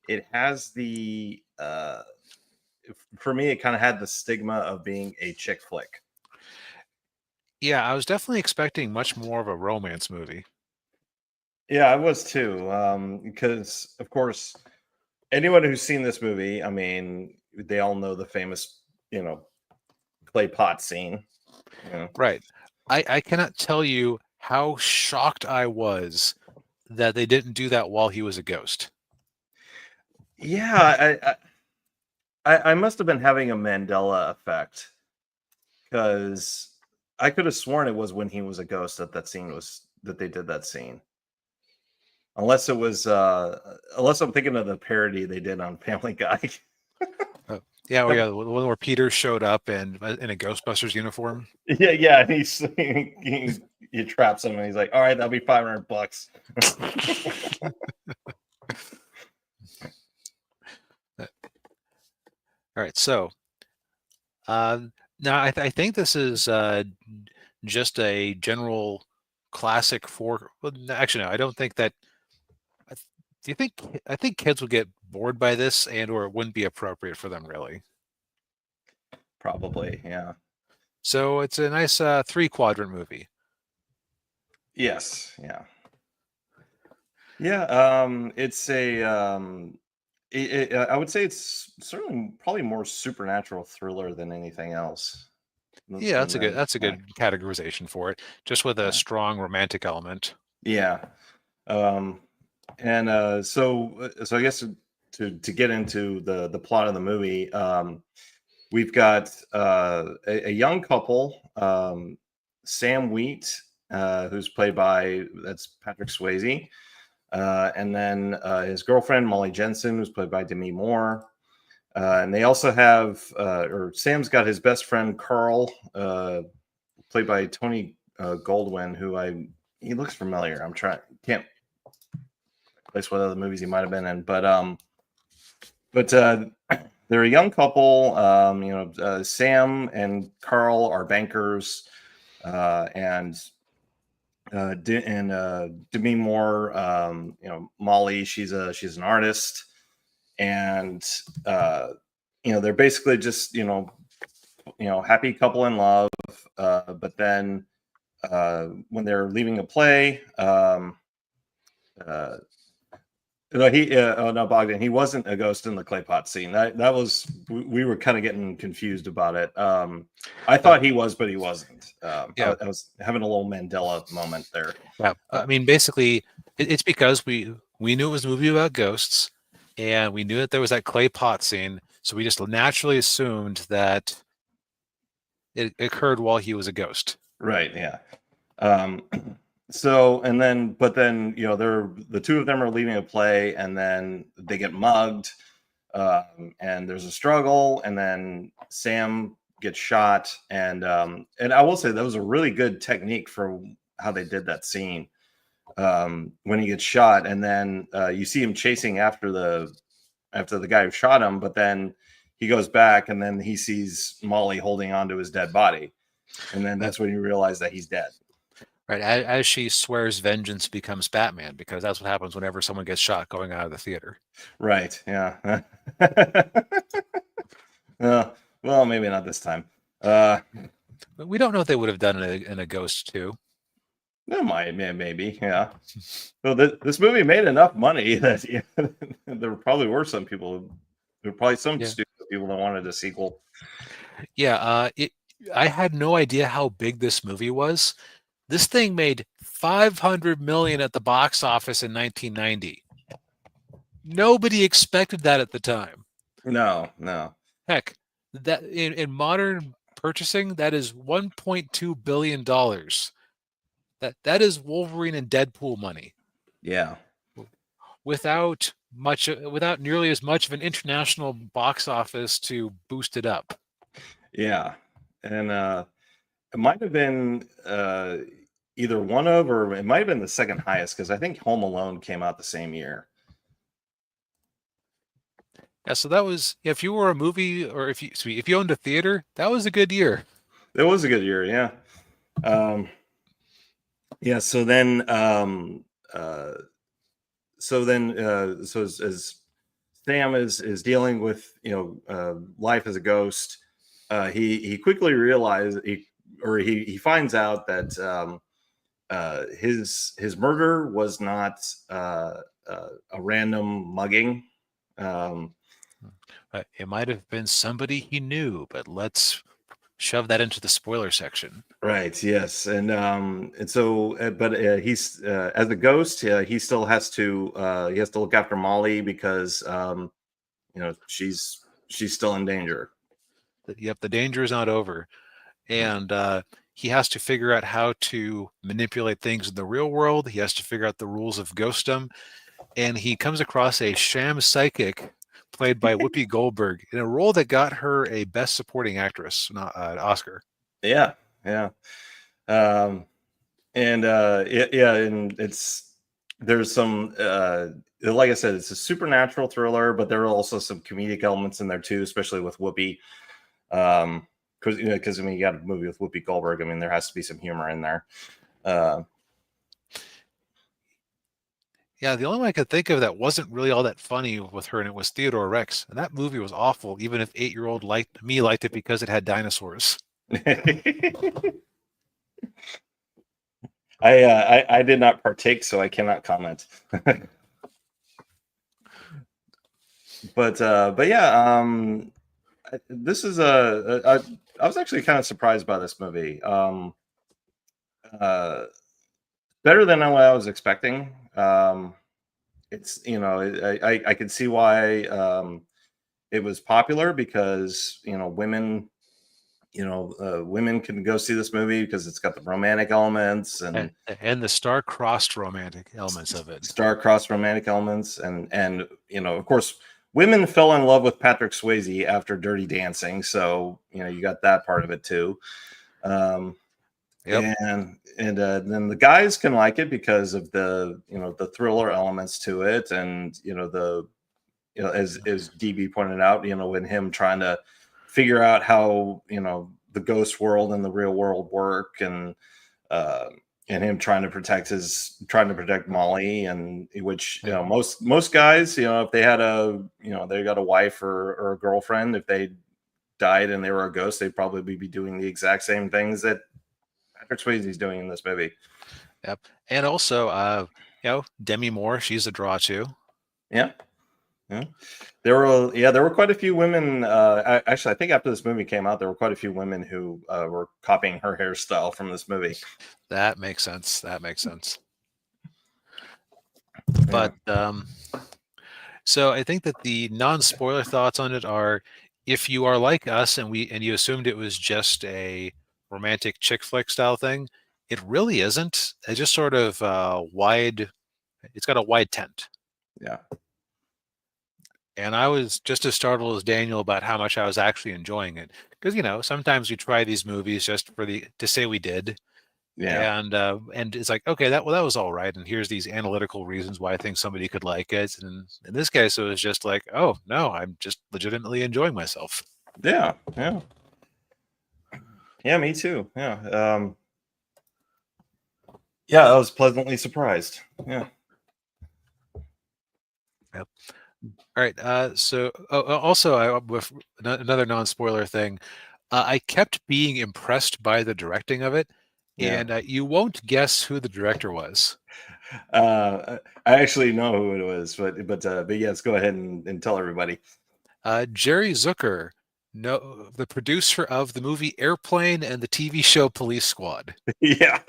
it has for me, it kind of had the stigma of being a chick flick. Yeah, I was definitely expecting much more of a romance movie. Yeah, I was too. Because of course, anyone who's seen this movie, I mean, they all know the famous, clay pot scene. Yeah. Right. I cannot tell you how shocked I was that they didn't do that while he was a ghost. Yeah, I must have been having a Mandela effect because I could have sworn it was when he was a ghost that they did that scene. Unless I'm thinking of the parody they did on Family Guy. Yeah, well, yeah, the one where Peter showed up and in a Ghostbusters uniform. Yeah, he traps him and he's like, "All right, that'll be $500." All right, so now I think this is just a general classic for. Well, actually, no, I don't think that. Do you think? I think kids would get bored by this, or it wouldn't be appropriate for them, really. Probably, yeah. So it's a nice 3-quadrant movie. Yes, yeah. Yeah, it's I would say it's certainly probably more supernatural thriller than anything else. Yeah, And then, that's a good categorization for it, just with a yeah, strong romantic element. yeah. Um, and so I guess to get into the plot of the movie, we've got a young couple, Sam Wheat, who's played by that's Patrick Swayze. And then his girlfriend Molly Jensen, who's played by Demi Moore, and they also have, or Sam's got his best friend Carl, played by Tony Goldwyn, he looks familiar. Can't place what other movies he might have been in, but they're a young couple. Sam and Carl are bankers, and Demi Moore, Molly, she's an artist, and they're basically just happy couple in love. But then when they're leaving a play, uh, No, no, Bogdan. He wasn't a ghost in the clay pot scene. That was we were kind of getting confused about it. I Uh, thought he was, but he wasn't. yeah, I was having a little Mandela moment there. yeah. I mean, basically, it's because we knew it was a movie about ghosts, and we knew that there was that clay pot scene, so we just naturally assumed that it occurred while he was a ghost. Right. Yeah. Um, so but then they're the two of them are leaving a play, and then they get mugged, and there's a struggle, and then Sam gets shot, and I will say that was a really good technique for how they did that scene, when he gets shot, and then you see him chasing after the guy who shot him, but then he goes back, and then he sees Molly holding onto his dead body, and then that's when you realize that he's dead. Right, as she swears vengeance becomes Batman, because that's what happens whenever someone gets shot going out of the theater. Right. Yeah. Well, maybe not this time. But we don't know if they would have done it in a Ghost too. Maybe. Yeah. Well, this movie made enough money that there probably were some people. There were probably some stupid people that wanted a sequel. Yeah. I had no idea how big this movie was. This thing made $500 million at the box office in 1990. Nobody expected that at the time. No. Heck, that in modern purchasing, that is $1.2 billion. That is Wolverine and Deadpool money. Yeah. Without nearly as much of an international box office to boost it up. Yeah. And it might have been either one of, or it might have been the second highest, because I think Home Alone came out the same year. Yeah, so that was, if you were a movie, or if you owned a theater, that was a good year. It was a good year, yeah. Yeah. So then, as Sam is dealing with life as a ghost, he quickly realizes he finds out that his murder was not a random mugging. It might have been somebody he knew, but let's shove that into the spoiler section. Right. Yes. And so, but he's as a ghost, he still has to look after Molly, because she's still in danger. Yep, the danger is not over, and he has to figure out how to manipulate things in the real world. He has to figure out the rules of ghostdom, and he comes across a sham psychic played by Whoopi Goldberg in a role that got her a Best Supporting Actress, not an Oscar. Yeah. Yeah. And there's some like I said, it's a supernatural thriller, but there are also some comedic elements in there too, especially with Whoopi. Because I mean, you got a movie with Whoopi Goldberg. I mean, there has to be some humor in there. Yeah, the only one I could think of that wasn't really all that funny with her, and it was Theodore Rex. And that movie was awful, even if 8-year-old liked it because it had dinosaurs. I did not partake, so I cannot comment. But yeah, this is I was actually kind of surprised by this movie. Better than what I was expecting. It's I could see why it was popular, because women women can go see this movie because it's got the romantic elements and the star-crossed romantic elements of it. Star-crossed romantic elements, and of course, women fell in love with Patrick Swayze after Dirty Dancing, so you got that part of it too. Yep. And then the guys can like it because of the thriller elements to it, and as DB pointed out, when him trying to figure out how the ghost world and the real world work, and him trying to protect Molly, and which most guys, if they had they got a wife or a girlfriend, if they died and they were a ghost, they'd probably be doing the exact same things that Patrick Swayze's doing in this movie. Yep. And also Demi Moore, she's a draw too. Yeah. Yeah. There were quite a few women. Actually, I think after this movie came out, there were quite a few women who were copying her hairstyle from this movie. That makes sense. That makes sense. Yeah. But so I think that the non-spoiler thoughts on it are, if you are like us and you assumed it was just a romantic chick flick style thing, it really isn't. It's just sort of wide. It's got a wide tent. Yeah. And I was just as startled as Daniel about how much I was actually enjoying it. Because, sometimes we try these movies just to say we did. Yeah. And it's like, okay, that was all right. And here's these analytical reasons why I think somebody could like it. And in this case, it was just like, oh no, I'm just legitimately enjoying myself. Yeah. Yeah. Yeah, me too. Yeah. Yeah, I was pleasantly surprised. Yeah. Yep. All right. So also, with another non-spoiler thing, I kept being impressed by the directing of it, Yeah. and you won't guess who the director was. I actually know who it was, but yes, go ahead and tell everybody. Jerry Zucker, no, the producer of the movie Airplane and the TV show Police Squad, Yeah.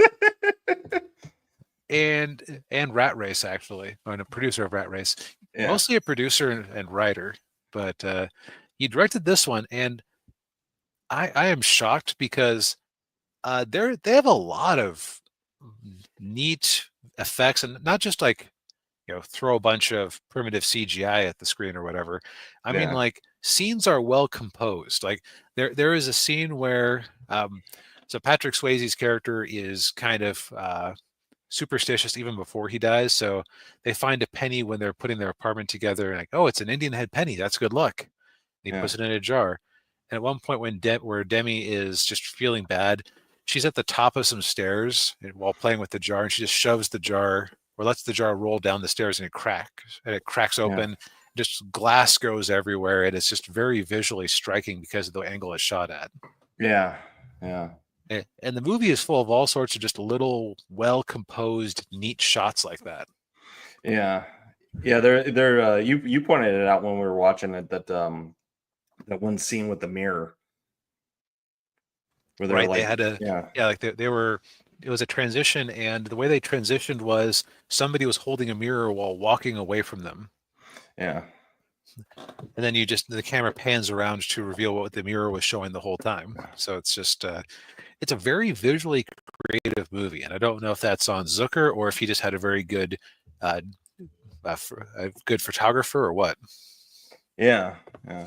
and Rat Race, actually, or a producer of Rat Race, Yeah. mostly a producer and writer, but he directed this one, and I am shocked because they have a lot of neat effects, and not just like throw a bunch of primitive CGI at the screen or whatever. I mean, Yeah. like, scenes are well composed. Like there is a scene where so Patrick Swayze's character is kind of superstitious even before he dies. So they find a penny when they're putting their apartment together, and like, oh, it's an Indian head penny. That's good luck. And he Yeah. puts it in a jar. And at one point when where Demi is just feeling bad, she's at the top of some stairs while playing with the jar, and she just shoves the jar or lets the jar roll down the stairs, and it cracks Yeah. open. Just glass goes everywhere, and it's just very visually striking because of the angle it's shot at. Yeah. Yeah. And the movie is full of all sorts of just little, well-composed, neat shots like that. Yeah. Yeah. They're you pointed it out when we were watching it that one scene with the mirror where they're Right? They like, had yeah. like they were. It was a transition, and the way they transitioned was somebody was holding a mirror while walking away from them. Yeah. And then the camera pans around to reveal what the mirror was showing the whole time. So it's just it's a very visually creative movie, and I don't know if that's on Zucker or if he just had a very good a good photographer or what. Yeah. Yeah.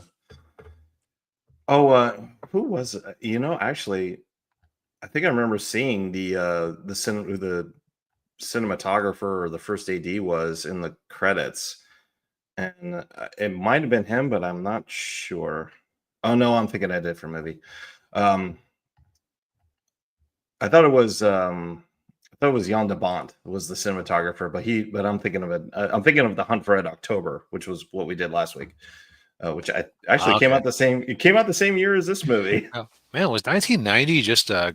Oh, who was it? Actually, I think I remember seeing who the cinematographer or the first AD was in the credits, and it might have been him, but I'm not sure. Oh no, I'm thinking of a different movie. Um, I thought it was Jan de Bont was the cinematographer, but I'm thinking of it. I'm thinking of The Hunt for Red October, which was what we did last week, which I actually came Okay. out the same. It came out the same year as this movie. Oh, man, was 1990 just a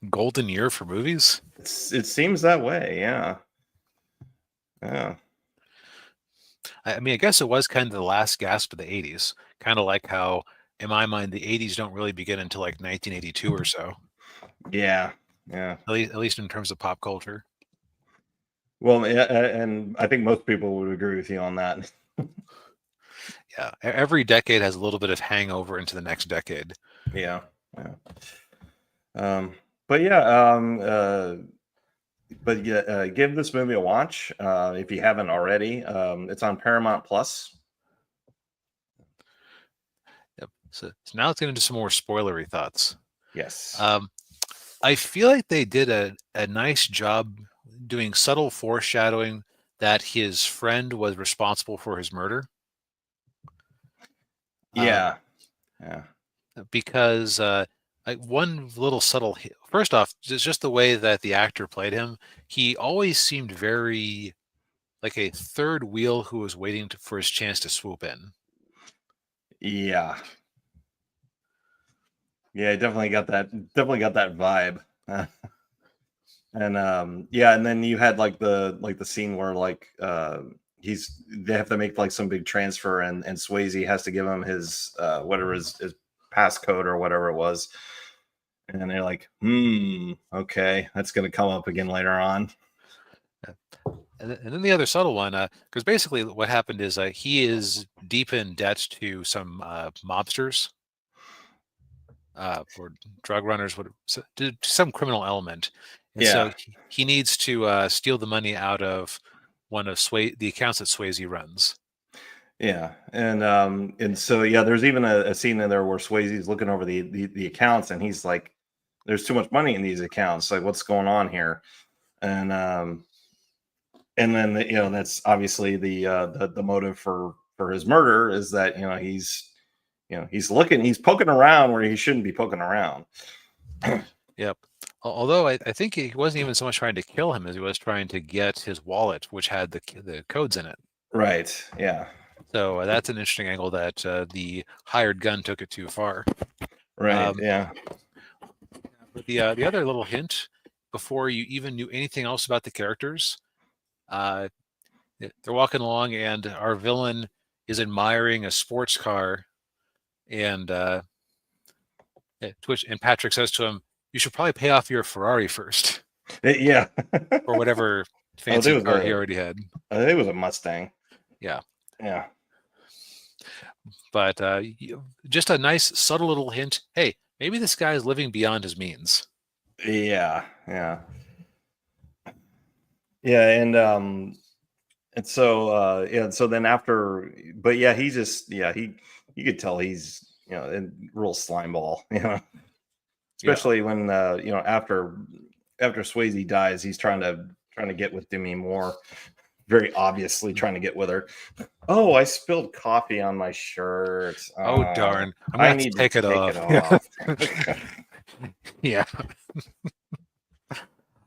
golden year for movies? It seems that way. Yeah. Yeah. I mean, I guess it was kind of the last gasp of the 80s. Kind of like how, in my mind, the 80s don't really begin until like 1982 or so. Yeah. Yeah. At least in terms of pop culture. Well, yeah, and I think most people would agree with you on that. Yeah, every decade has a little bit of hangover into the next decade. Yeah. Yeah. But yeah, give this movie a watch if you haven't already. It's on Paramount Plus. Yep. So now let's get into some more spoilery thoughts. Yes. I feel like they did a nice job doing subtle foreshadowing that his friend was responsible for his murder. Yeah. Yeah. Because like one little subtle first off, just the way that the actor played him, he always seemed very like a third wheel who was waiting for his chance to swoop in. Yeah. Yeah, definitely got that. Definitely got that vibe. And yeah, and then you had like the scene where they have to make like some big transfer, and Swayze has to give him his whatever his passcode or whatever it was, and they're like, okay, that's going to come up again later on. And then the other subtle one, because basically what happened is he is deep in debt to some mobsters or drug runners, to some criminal element, and so he needs to steal the money out of one of the accounts that Swayze runs. Yeah, and so there's even a scene in there where Swayze's looking over the accounts, and he's like, "There's too much money in these accounts. Like, what's going on here?" And then that's obviously the motive for his murder, is that he's poking around where he shouldn't be poking around. Yep. Although I think he wasn't even so much trying to kill him as he was trying to get his wallet, which had the codes in it. Right. Yeah. So that's an interesting angle that the hired gun took it too far. Right. Yeah. But the other little hint, before you even knew anything else about the characters, they're walking along, and our villain is admiring a sports car, and Patrick says to him, "You should probably pay off your Ferrari first." Yeah. Or whatever fancy car he already had. I think it was a Mustang. Yeah. Yeah. But just a nice subtle little hint. Hey, maybe this guy is living beyond his means. Yeah. Yeah. Yeah. And so then after, but yeah, he just, you could tell he's, a real slime ball, especially when, after Swayze dies, he's trying to get with Demi Moore, very obviously trying to get with her. Oh, I spilled coffee on my shirt. Oh, darn. I need to take it off. Yeah.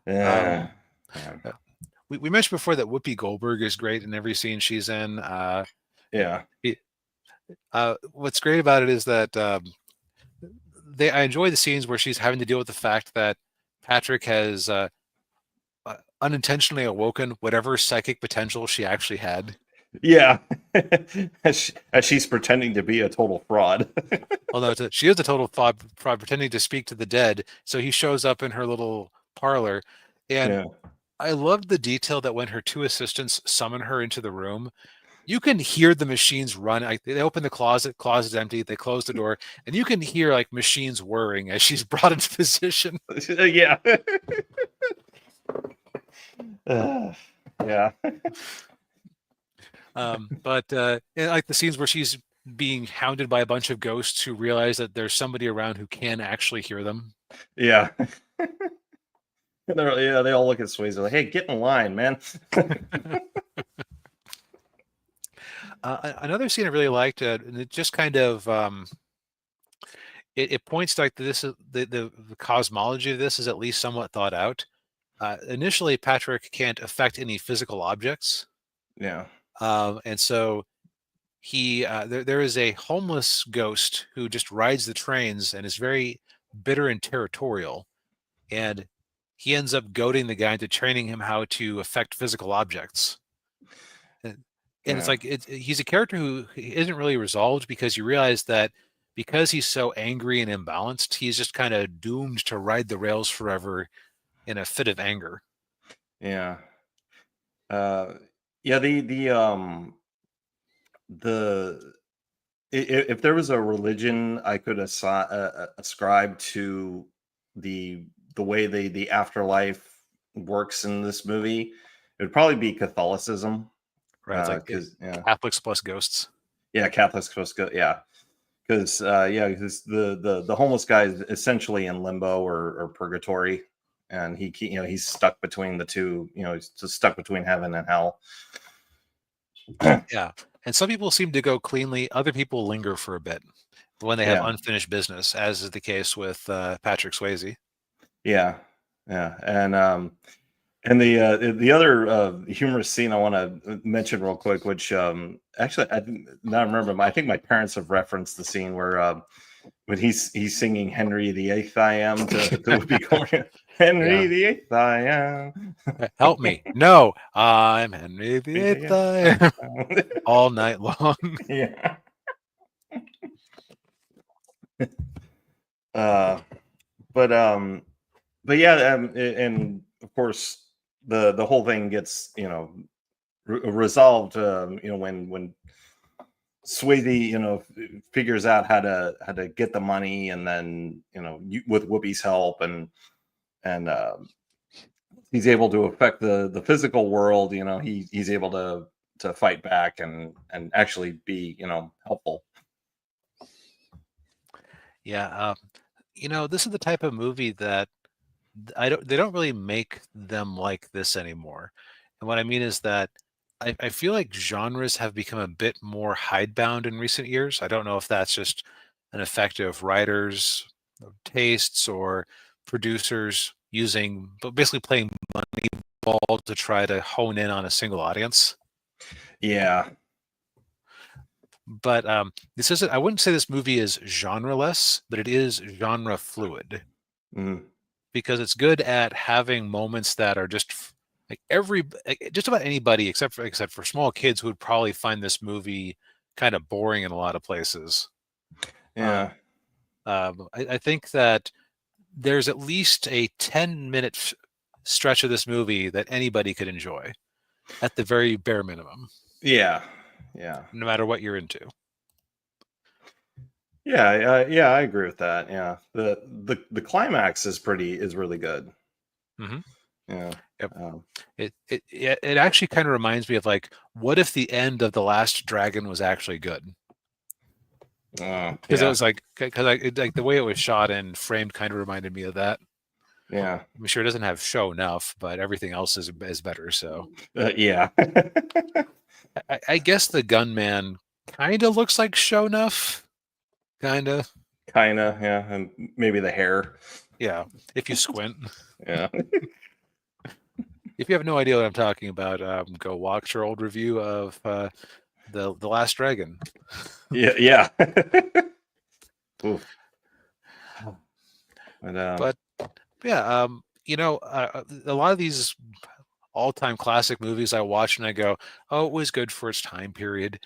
Yeah. We mentioned before that Whoopi Goldberg is great in every scene she's in. What's great about it is that I enjoy the scenes where she's having to deal with the fact that Patrick has unintentionally awoken whatever psychic potential she actually had. Yeah, as she's pretending to be a total fraud. Well, no, she is a total fraud pretending to speak to the dead. So he shows up in her little parlor, and I loved the detail that when her two assistants summon her into the room, you can hear the machines run. Like, they open the closet's empty, they close the door, and you can hear like machines whirring as she's brought into position. Yeah. Yeah. But like the scenes where she's being hounded by a bunch of ghosts who realize that there's somebody around who can actually hear them. Yeah. They all look at Swayze like, "Hey, get in line, man." Another scene I really liked, and it just kind of it points to like this is the cosmology of this is at least somewhat thought out. Initially, Patrick can't affect any physical objects. Yeah. And so he there is a homeless ghost who just rides the trains and is very bitter and territorial, and he ends up goading the guy into training him how to affect physical objects. And it's like he's a character who isn't really resolved, because you realize that because he's so angry and imbalanced, he's just kind of doomed to ride the rails forever in a fit of anger. Yeah. If there was a religion I could ascribe to the way the afterlife works in this movie, it would probably be Catholicism. Right, it's like Catholics plus ghosts. Yeah, Catholics plus ghosts. Yeah, because the homeless guy is essentially in limbo or purgatory, and he's stuck between the two. He's just stuck between heaven and hell. Yeah, and some people seem to go cleanly. Other people linger for a bit when they have unfinished business, as is the case with Patrick Swayze. Yeah, and the other humorous scene I want to mention real quick, which actually I don't remember. I think my parents have referenced the scene where But he's singing Henry VIII I am to Whoopi Goldberg. Henry Yeah. VIII I am. Help me. No, I'm Henry VIII VIII I am. all night long. Yeah. Uh, but yeah, and of course the whole thing gets resolved. When Swayze figures out how to get the money, and then with Whoopi's help, and he's able to affect the physical world. He's able to fight back and actually be helpful. Yeah. This is the type of movie that they don't really make them like this anymore. And what I mean is that I feel like genres have become a bit more hidebound in recent years. I don't know if that's just an effect of writers' tastes or producers but basically playing Moneyball to try to hone in on a single audience. Yeah. But this isn't. I wouldn't say this movie is genreless, but it is genre fluid. Mm. Because it's good at having moments that are just just about anybody except for small kids who would probably find this movie kind of boring in a lot of places. Yeah. I think that there's at least a 10-minute stretch of this movie that anybody could enjoy at the very bare minimum. Yeah. Yeah. No matter what you're into. Yeah, yeah, I agree with that. Yeah, the climax is really good. Mm-hmm. Yeah, Yep. It actually kind of reminds me of what if the end of The Last Dragon was actually good? Because it was like the way it was shot and framed kind of reminded me of that. Yeah, I'm sure it doesn't have show enough, but everything else is better. So yeah, I guess the gunman kind of looks like show enough. Kind of. yeah, and maybe the hair. Yeah, if you squint. Yeah. If you have no idea what I'm talking about, go watch our old review of the Last Dragon. Yeah, yeah. Oof. But yeah, a lot of these all-time classic movies I watch and I go, oh, it was good for its time period.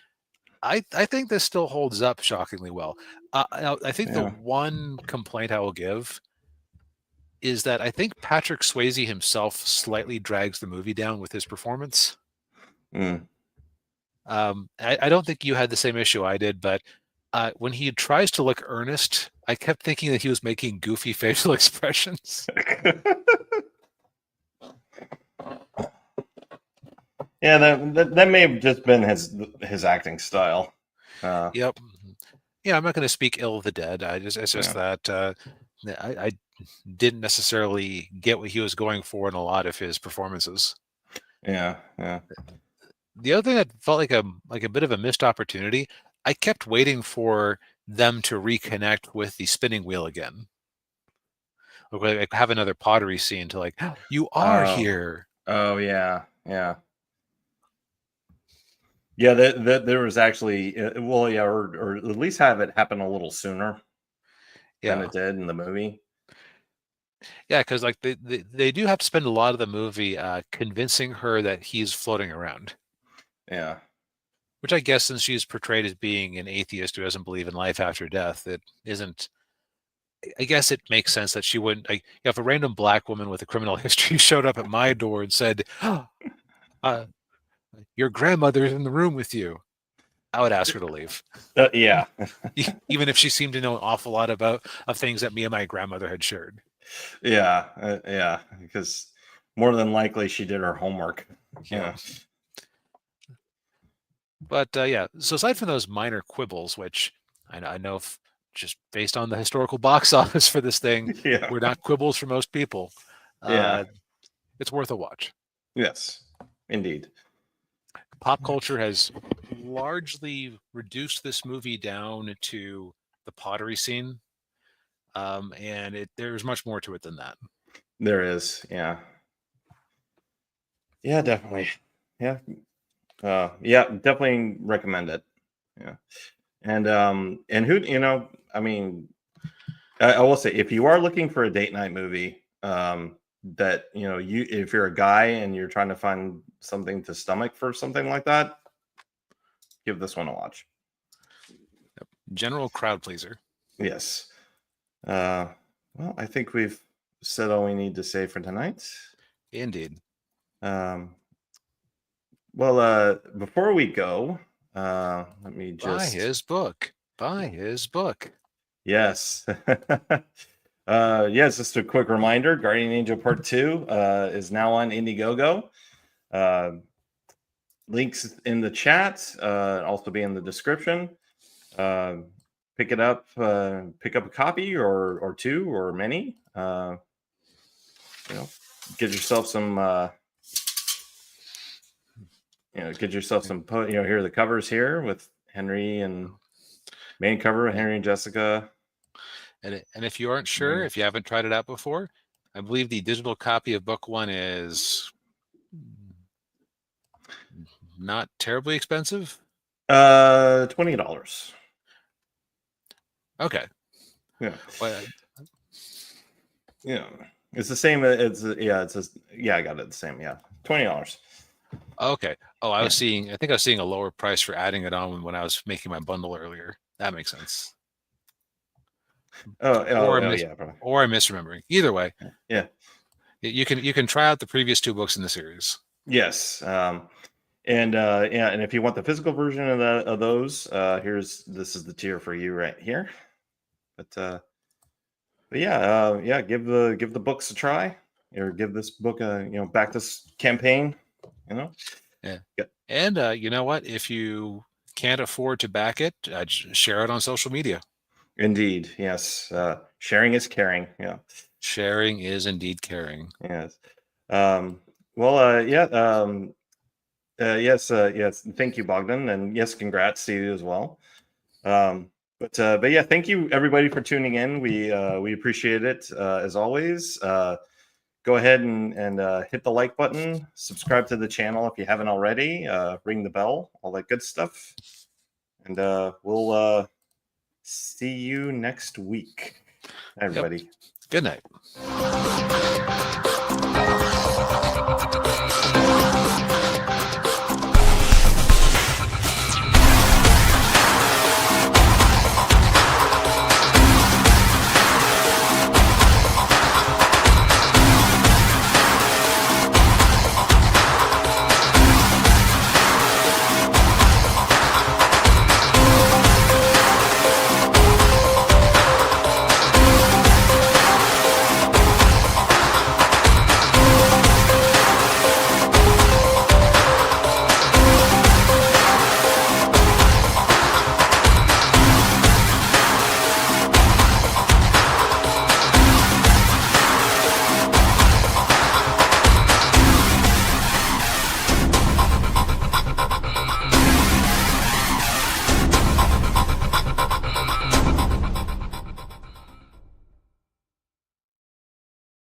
I think this still holds up shockingly well. I think the one complaint I will give is that I think Patrick Swayze himself slightly drags the movie down with his performance. Mm. I don't think you had the same issue I did, but when he tries to look earnest, I kept thinking that he was making goofy facial expressions. Yeah, that may have just been his acting style. Yep. Yeah, I'm not going to speak ill of the dead. It's just that I didn't necessarily get what he was going for in a lot of his performances. Yeah, yeah. The other thing that felt like a bit of a missed opportunity, I kept waiting for them to reconnect with the spinning wheel again. Like have another pottery scene to you are here. Oh yeah, yeah. Yeah, there was actually or at least have it happen a little sooner than it did in the movie. Yeah, because they do have to spend a lot of the movie convincing her that he's floating around. Yeah. Which I guess since she's portrayed as being an atheist who doesn't believe in life after death, it isn't. I guess it makes sense that she wouldn't. If a random black woman with a criminal history showed up at my door and said, "Your grandmother's in the room with you," I would ask her to leave. Yeah. Even if she seemed to know an awful lot of things that me and my grandmother had shared. Yeah, yeah, because more than likely she did her homework. Yeah. But yeah, so aside from those minor quibbles, which I know just based on the historical box office for this thing, we're not quibbles for most people. It's worth a watch. Yes, indeed. Pop culture has largely reduced this movie down to the pottery scene, and there's much more to it than that. There is, yeah, yeah, definitely, yeah, yeah, definitely recommend it. Yeah, and who I mean, I will say, if you are looking for a date night movie, that if you're a guy and you're trying to find something to stomach for something like that, give this one a watch. General crowd pleaser. Yes. Well, I think we've said all we need to say for tonight. Indeed. Well, before we go, let me just Buy his book. Buy his book. Yes. Yes, just a quick reminder, Guardian Angel Part 2 is now on Indiegogo. Links in the chat, also be in the description. Pick it up, pick up a copy or two or many. Get yourself some here are the covers here with Henry and main cover Henry and Jessica. And if you aren't sure, if you haven't tried it out before, I believe the digital copy of book 1 is not terribly expensive. $20. Okay. Yeah. Well, yeah. It's the same. I got it the same. Yeah. $20. Okay. Oh, I think I was seeing a lower price for adding it on when I was making my bundle earlier. That makes sense. Or I'm misremembering. Either way. Yeah. You can try out the previous 2 books in the series. Yes. And if you want the physical version of those, this is the tier for you right here. But give the books a try, or give this book back this campaign. Yeah. And you know what? If you can't afford to back it, share it on social media. Indeed, yes. Sharing is caring. Yeah. Sharing is indeed caring. Yes. Yes. Thank you, Bogdan, and yes, congrats to you as well. But yeah, thank you everybody for tuning in. We appreciate it as always. Go ahead and hit the like button, subscribe to the channel if you haven't already, ring the bell, all that good stuff, and we'll see you next week, everybody. Yep. Good night.